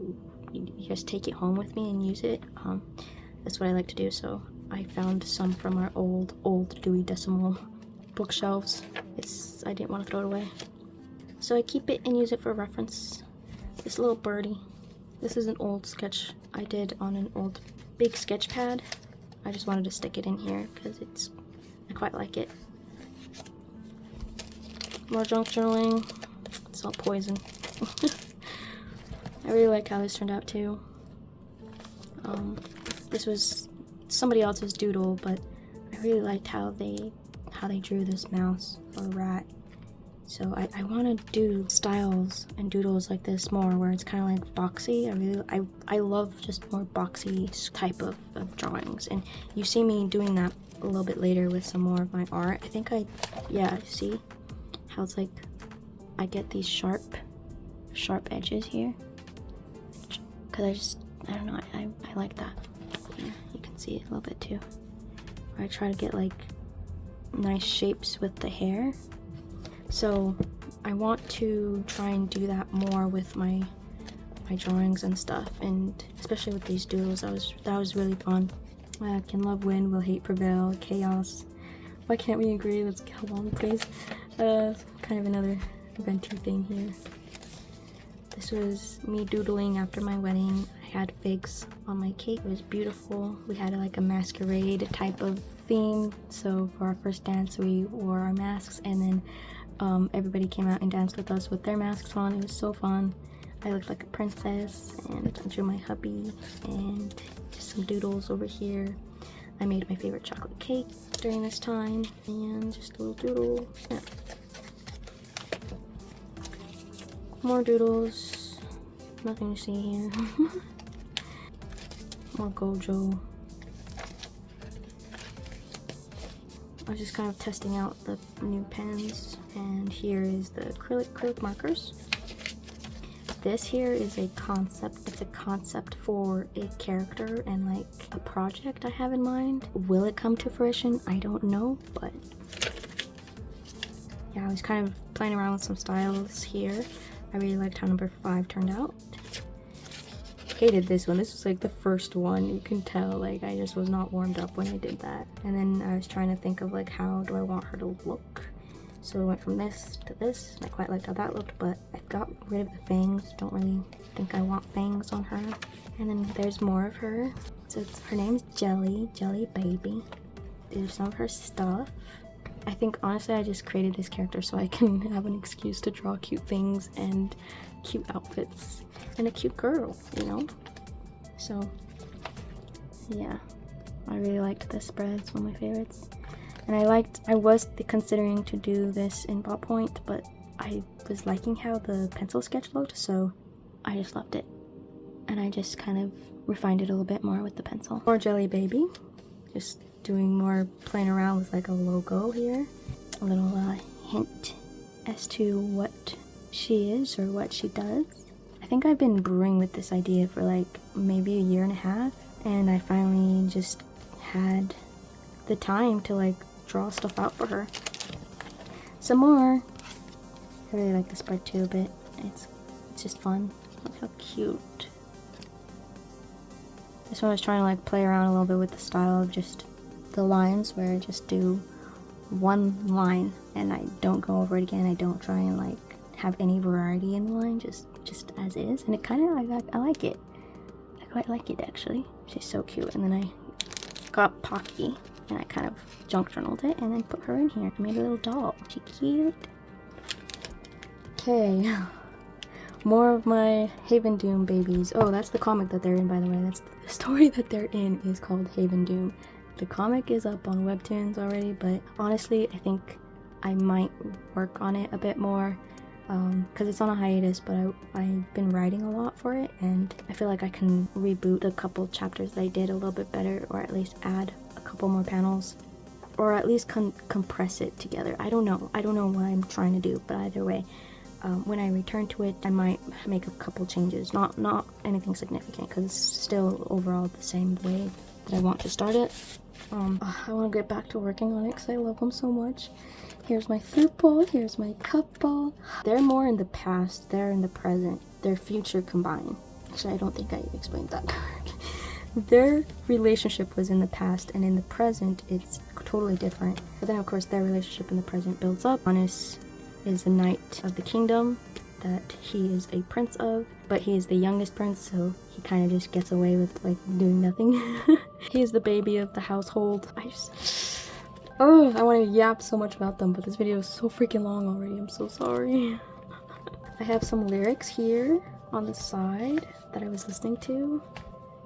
S1: just take it home with me and use it, that's what I like to do. So I found some from our old Dewey Decimal bookshelves. I didn't want to throw it away, so I keep it and use it for reference. This little birdie, this is an old sketch I did on an old big sketch pad. I just wanted to stick it in here because I quite like it. More junk journaling. It's all poison. I really like how this turned out too. This was somebody else's doodle, but I really liked how they drew this mouse or rat. So I want to do styles and doodles like this more, where it's kind of like boxy. I love just more boxy type of drawings, and you see me doing that a little bit later with some more of my art. I think see how it's like I get these sharp edges here, because I don't know, I like that. Yeah, you can see it a little bit too. I try to get like nice shapes with the hair. So I want to try and do that more with my my drawings and stuff, and especially with these doodles, that was really fun. Can love win, will hate prevail, chaos. Why can't we agree? Let's get along, please. Kind of another venti thing here. This was me doodling after my wedding. I had figs on my cake. It was beautiful. We had like a masquerade type of theme. So for our first dance, we wore our masks, and then everybody came out and danced with us with their masks on. It was so fun. I looked like a princess, and I drew my hubby, and just some doodles over here. I made my favorite chocolate cake during this time, and just a little doodle. Yeah. More doodles. Nothing to see here. More Gojo. I was just kind of testing out the new pens, and here is the acrylic markers. This here is a concept. It's a concept for a character and like a project I have in mind. Will it come to fruition? I don't know, but yeah, I was kind of playing around with some styles here. I really liked how number 5 turned out. Hated this one. This was like the first one. You can tell like I just was not warmed up when I did that. And then I was trying to think of like how do I want her to look. So I went from this to this, and I quite liked how that looked, but I got rid of the fangs. Don't really think I want fangs on her. And then there's more of her. So her name's Jelly Baby. There's some of her stuff. I think honestly I just created this character so I can have an excuse to draw cute things and cute outfits and a cute girl, you know? So yeah, I really liked this spread. It's one of my favorites. And I was considering to do this in ballpoint, but I was liking how the pencil sketch looked, so I just left it. And I just kind of refined it a little bit more with the pencil. More Jelly Baby. Just doing more playing around with like a logo here. A little hint as to what she is or what she does. I think I've been brewing with this idea for like maybe a year and a half, and I finally just had the time to like draw stuff out for her. Some more. I really like the spread too a bit. It's just fun. Look how cute. This one I was trying to like play around a little bit with the style of just the lines, where I just do one line and I don't go over it again. I don't try and like have any variety in the line, just as is, and it kind of I like it. I quite like it actually. She's so cute. And then I got Pocky and I kind of junk journaled it and then put her in here. I made a little doll. She cute. Okay. More of my Haven Doom babies. Oh, that's the comic that they're in, by the way. That's the story that they're in is called Haven Doom. The comic is up on Webtoons already, but honestly, I think I might work on it a bit more because it's on a hiatus, but I've been writing a lot for it, and I feel like I can reboot a couple chapters that I did a little bit better, or at least add a couple more panels, or at least compress it together. I don't know what I'm trying to do, but either way, when I return to it, I might make a couple changes. Not anything significant, because it's still overall the same way that I want to start it. I want to get back to working on it because I love them so much. Here's my fruit bowl, here's my cup bowl. They're more in the past, they're in the present, their future combined. Actually, I don't think I explained that correctly. Their relationship was in the past, and in the present, it's totally different. But then, of course, their relationship in the present builds up. Hannes is the knight of the kingdom that he is a prince of, but he is the youngest prince, so he kind of just gets away with like doing nothing. He is the baby of the household. I want to yap so much about them, but this video is so freaking long already. I'm so sorry. I have some lyrics here on the side that I was listening to,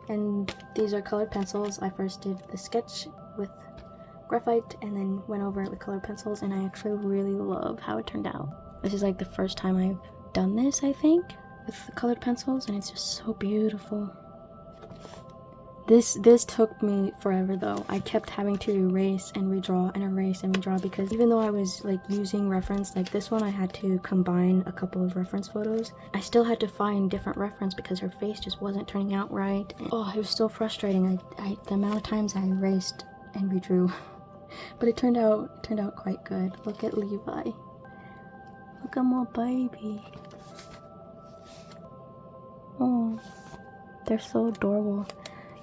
S1: and these are colored pencils. I first did the sketch with graphite and then went over it with colored pencils, and I actually really love how it turned out. This is like the first time I've done this, I think, with the colored pencils, and it's just so beautiful. This took me forever though. I kept having to erase and redraw and erase and redraw, because even though I was like using reference, like this one I had to combine a couple of reference photos, I still had to find different reference because her face just wasn't turning out right. And, oh, it was so frustrating. The amount of times I erased and redrew. But it turned out quite good. Look at Levi. Look at my baby. Oh. They're so adorable.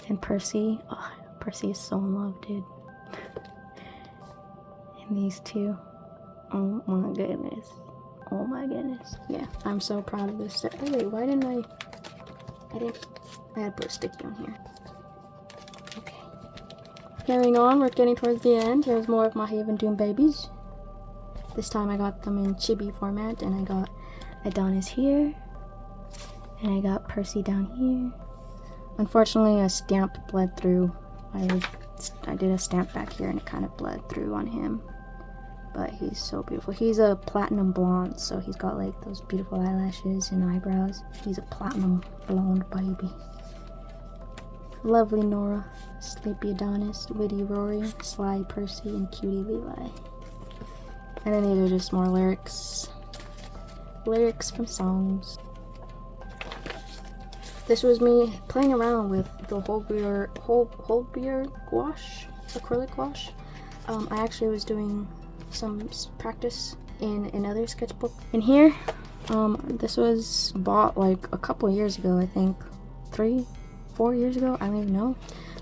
S1: And Percy, oh, Percy is so in love, dude. And these two, oh my goodness. Oh my goodness. Yeah, I'm so proud of this set. Oh wait, why didn't I had to put a sticky on here. Okay. Carrying on, we're getting towards the end. Here's more of my Haven Doom babies. This time I got them in chibi format, and I got Adonis here, and I got Percy down here. Unfortunately, a stamp bled through. I did a stamp back here, and it kind of bled through on him. But he's so beautiful. He's a platinum blonde, so he's got like those beautiful eyelashes and eyebrows. He's a platinum blonde baby. Lovely Nora, Sleepy Adonis, Witty Rory, Sly Percy, and Cutie Levi. And then these are just more lyrics. Lyrics from songs. This was me playing around with the whole beer gouache, acrylic gouache. I actually was doing some practice in another sketchbook. In here, this was bought like a couple years ago, I think 3-4 years ago, I don't even know.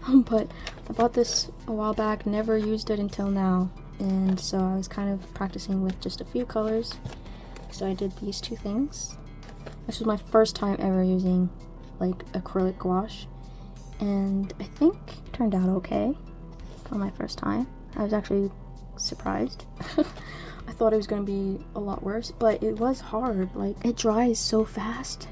S1: But I bought this a while back, never used it until now, and so I was kind of practicing with just a few colors. So I did these two things. This was my first time ever using like acrylic gouache, and I think it turned out okay for my first time. I was actually surprised. I thought it was going to be a lot worse, but it was hard. Like, it dries so fast,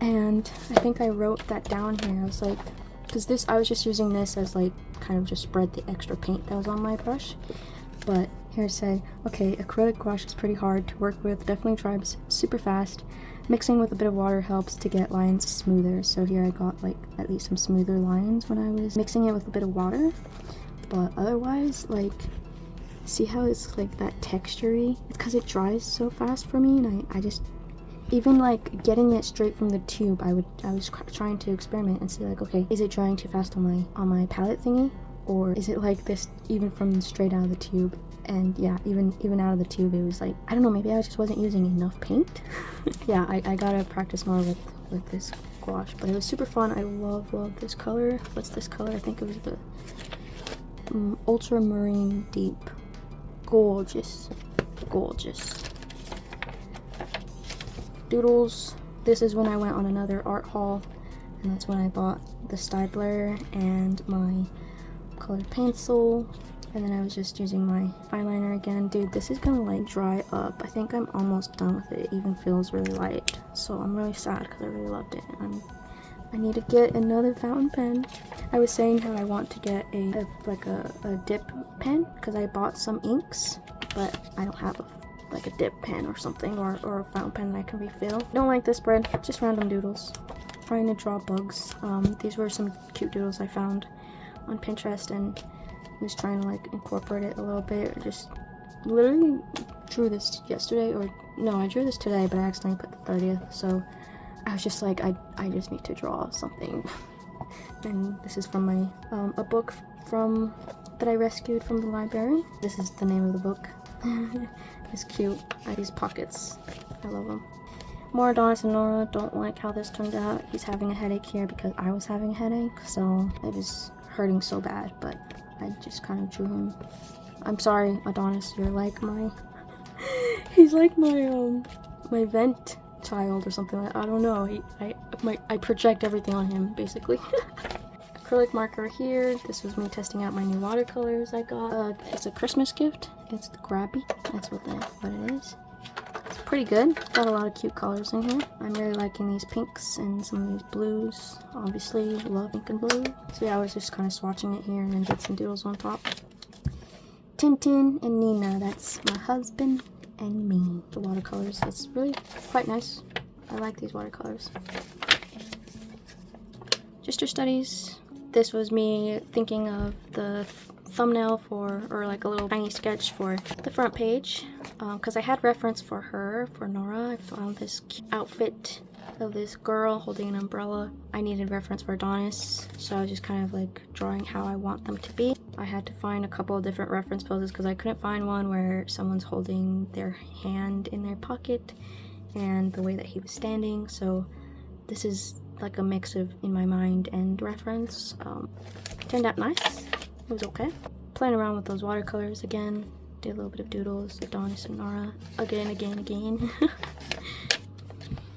S1: and I think I wrote that down here. I was like, because I was just using this as like kind of just spread the extra paint that was on my brush. But here it said, okay, acrylic gouache is pretty hard to work with, definitely dries super fast. Mixing with a bit of water helps to get lines smoother. So here I got like at least some smoother lines when I was mixing it with a bit of water. But otherwise, like, see how it's like that texture-y? It's because it dries so fast for me, and I just, even like getting it straight from the tube, I was trying to experiment and see like, okay, is it drying too fast on my palette thingy, or is it like this even from straight out of the tube? And yeah, even out of the tube, it was like, I don't know, maybe I just wasn't using enough paint. Yeah, I gotta practice more with this gouache, but it was super fun. I love this color. What's this color? I think it was the Ultramarine Deep. Gorgeous. Gorgeous. Doodles. This is when I went on another art haul, and that's when I bought the Staedtler and my colored pencil, and then I was just using my fine liner again. Dude, this is gonna like dry up. I think I'm almost done with it. It even feels really light, so I'm really sad because I really loved it. I need to get another fountain pen. I was saying how I want to get a dip pen because I bought some inks, but I don't have a dip pen or something, or a fountain pen that I can refill. Don't like this spread, just random doodles. Trying to draw bugs. These were some cute doodles I found on Pinterest, and I was trying to like incorporate it a little bit. I just literally drew this yesterday, or no, I drew this today, but I accidentally put the 30th, so I was just like, I just need to draw something. And this is from my a book that I rescued from the library. This is the name of the book. It's cute. I have these pockets. I love them. More Adonis and Nora. Don't like how this turned out. He's having a headache here because I was having a headache, so it was hurting so bad, but I just kind of drew him. I'm sorry, Adonis, you're like my he's like my my vent child or something. Like, I don't know. I project everything on him basically. Acrylic marker here. This was me testing out my new watercolors I got. It's a Christmas gift. It's the Grabby. That's what it is. It's pretty good. Got a lot of cute colors in here. I'm really liking these pinks and some of these blues. Obviously, love pink and blue. So yeah, I was just kind of swatching it here and then did some doodles on top. Tintin and Nina. That's my husband and me. The watercolors. It's really quite nice. I like these watercolors. Gesture studies. This was me thinking of the thumbnail or like a little tiny sketch for the front page, because I had reference for Nora. I found this outfit of this girl holding an umbrella. I needed reference for Adonis, so I was just kind of like drawing how I want them to be. I had to find a couple of different reference poses because I couldn't find one where someone's holding their hand in their pocket and the way that he was standing. So this is like a mix of in my mind and reference. Turned out nice. It was okay. Playing around with those watercolors again. Did a little bit of doodles. Adonis and Nora. Again.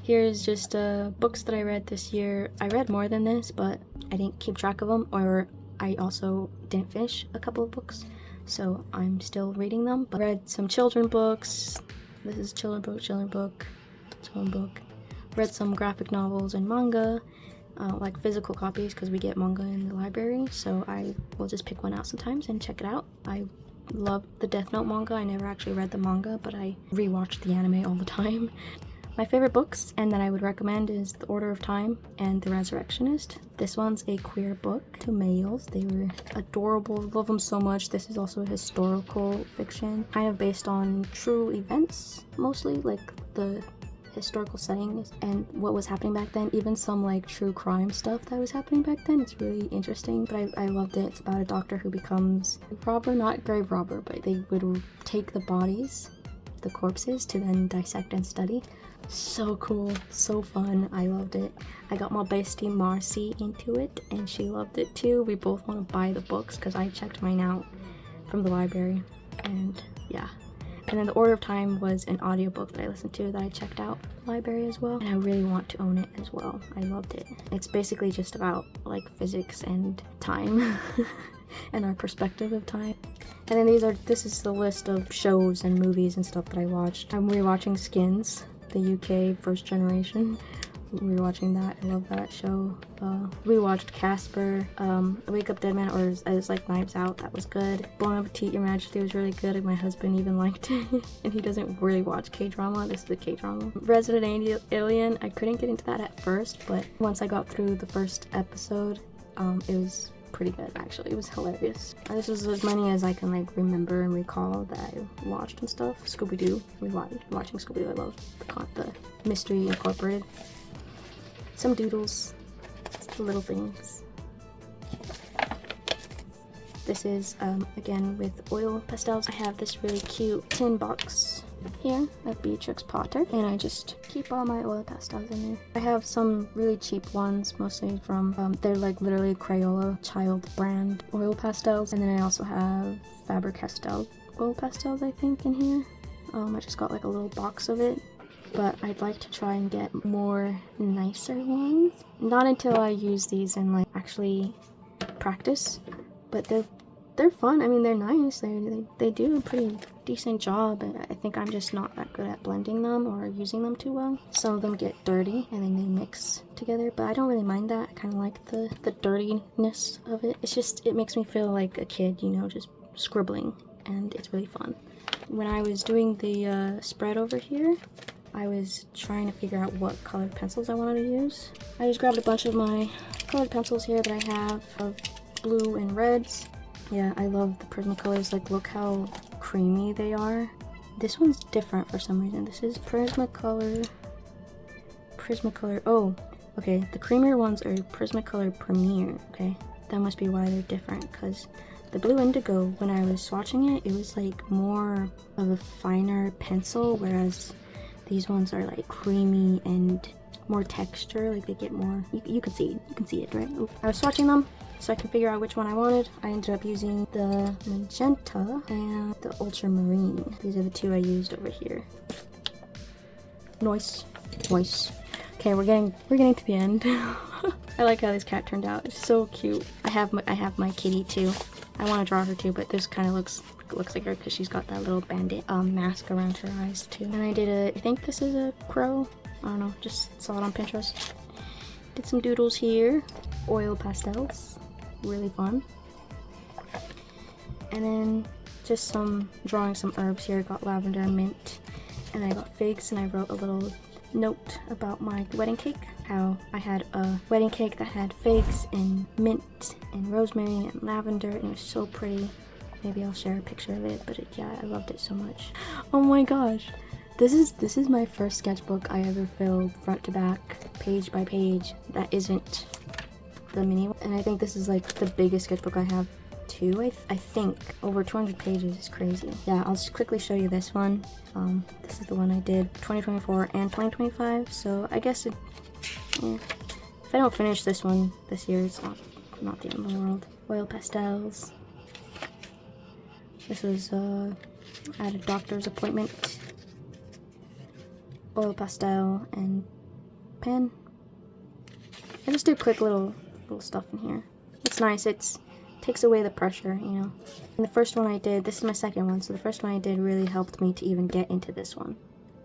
S1: Here's just books that I read this year. I read more than this, but I didn't keep track of them, or I also didn't finish a couple of books, so I'm still reading them. But I read some children books. This is children book. Read some graphic novels and manga, like physical copies, because we get manga in the library, so I will just pick one out sometimes and check it out. I love the Death Note manga. I never actually read the manga, but I rewatch the anime all the time. My favorite books, and that I would recommend, is The Order of Time and The Resurrectionist. This one's a queer book to males. They were adorable. Love them so much. This is also a historical fiction, kind of based on true events, mostly, like the historical settings and what was happening back then, even some like true crime stuff that was happening back then. It's really interesting, but I loved it. It's about a doctor who becomes a robber, not grave robber, but they would take the bodies, the corpses, to then dissect and study. So cool, so fun. I loved it. I got my bestie Marcy into it, and she loved it too. We both want to buy the books because I checked mine out from the library, and yeah. And then The Order of Time was an audiobook that I listened to that I checked out from the library as well, and I really want to own it as well. I loved it. It's basically just about like physics and time and our perspective of time. And then this is the list of shows and movies and stuff that I watched. I'm rewatching Skins, the UK first generation. We were watching that. I love that show. We watched Casper, Wake Up Dead Man, or as like Knives Out. That was good. Bon Appetit, Your Majesty was really good, and my husband even liked it. And he doesn't really watch K-drama. This is a K-drama. Resident Alien, I couldn't get into that at first, but once I got through the first episode, it was pretty good actually. It was hilarious. This was as many as I can like remember and recall that I watched and stuff. Scooby-Doo. Watching Scooby-Doo. I love the mystery incorporated. Some doodles. Just the little things. This is again with oil pastels. I have this really cute tin box here of Beatrix Potter, and I just keep all my oil pastels in there. I have some really cheap ones, mostly from they're like literally Crayola child brand oil pastels, and then I also have Faber-Castell oil pastels I think in here. I just got like a little box of it, but I'd like to try and get more nicer ones. Not until I use these and like actually practice, but they're fun. I mean, they're nice. They do a pretty decent job, and I think I'm just not that good at blending them or using them too well. Some of them get dirty and then they mix together, but I don't really mind that. I kind of like the dirtiness of it. It's just, it makes me feel like a kid, you know, just scribbling, and it's really fun. When I was doing the spread over here, I was trying to figure out what colored pencils I wanted to use. I just grabbed a bunch of my colored pencils here that I have of blue and reds. Yeah, I love the Prismacolors. Like, look how creamy they are. This one's different for some reason. This is Prismacolor. Oh, okay. The creamier ones are Prismacolor Premier. Okay, that must be why they're different. Because the Blue Indigo, when I was swatching it, it was like more of a finer pencil, whereas these ones are like creamy and more texture. Like they get more. You can see it, right? Ooh. I was swatching them so I can figure out which one I wanted. I ended up using the magenta and the ultramarine. These are the two I used over here. Nice. Okay, we're getting to the end. I like how this cat turned out. It's so cute. I have my kitty too. I want to draw her too, but this kind of looks like her because she's got that little bandit mask around her eyes too. And I did I think this is a crow. I don't know, just saw it on Pinterest. Did some doodles here. Oil pastels. Really fun. And then just drawing some herbs here. Got lavender and mint, and I got figs, and I wrote a little note about my wedding cake, how I had a wedding cake that had figs and mint and rosemary and lavender, and it was so pretty. Maybe I'll share a picture of it, but yeah, I loved it so much. Oh my gosh, this is my first sketchbook I ever filled front to back, page by page, that isn't the mini one. And I think this is like the biggest sketchbook I have too. I think over 200 pages is crazy. Yeah, I'll just quickly show you this one. This is the one I did 2024 and 2025, so I guess If I don't finish this one this year, it's not the end of the world. Oil pastels. This was at a doctor's appointment. Oil pastel and pen. I just do quick little stuff in here. It's nice. It takes away the pressure, you know. And the first one I did, this is my second one, so the first one I did really helped me to even get into this one.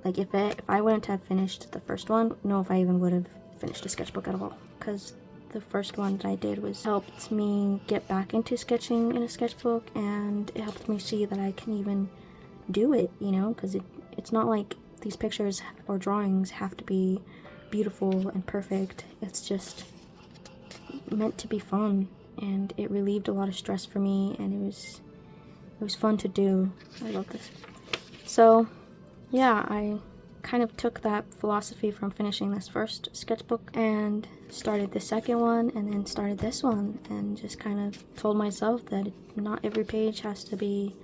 S1: Like if I wouldn't have finished the first one, I don't know if I even would have finished a sketchbook at all, because the first one that I did helped me get back into sketching in a sketchbook, and it helped me see that I can even do it, you know, because it's not like these pictures or drawings have to be beautiful and perfect. It's just meant to be fun, and it relieved a lot of stress for me, and it was fun to do. I love this. So yeah, I kind of took that philosophy from finishing this first sketchbook and started the second one, and then started this one, and just kind of told myself that not every page has to be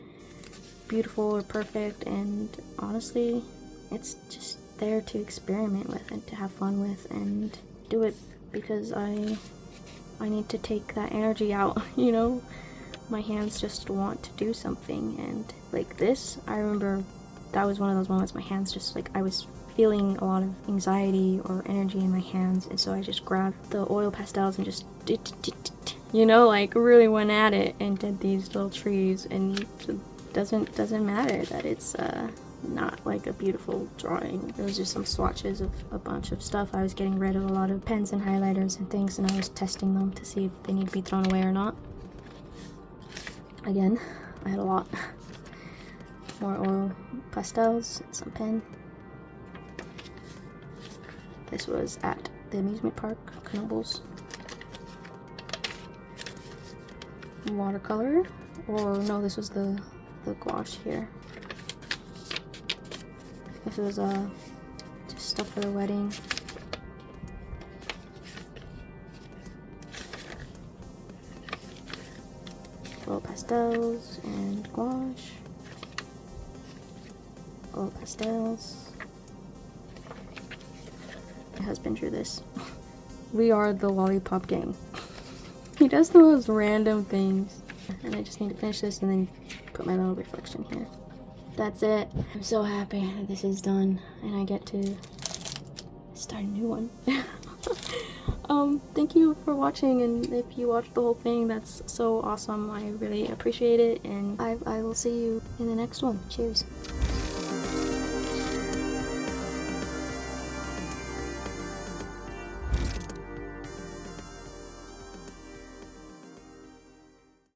S1: beautiful or perfect, and honestly, it's just there to experiment with and to have fun with and do it because I need to take that energy out, you know? My hands just want to do something, and like this, I remember that was one of those moments my hands just like, I was feeling a lot of anxiety or energy in my hands, and so I just grabbed the oil pastels and just you know, like really went at it and did these little trees, and it doesn't matter that it's not like a beautiful drawing. It was just some swatches of a bunch of stuff. I was getting rid of a lot of pens and highlighters and things, and I was testing them to see if they need to be thrown away or not. Again, I had a lot. More oil pastels and some pen. This was at the amusement park, Knoebels. Watercolor, or no, this was the gouache here. This was just stuff for the wedding. Oil pastels and gouache. Oil pastels. My husband drew this. We are the lollipop gang. He does the most random things. And I just need to finish this and then put my little reflection here. That's it. I'm so happy that this is done and I get to start a new one. Thank you for watching, and if you watched the whole thing, that's so awesome. I really appreciate it, and I will see you in the next one. Cheers.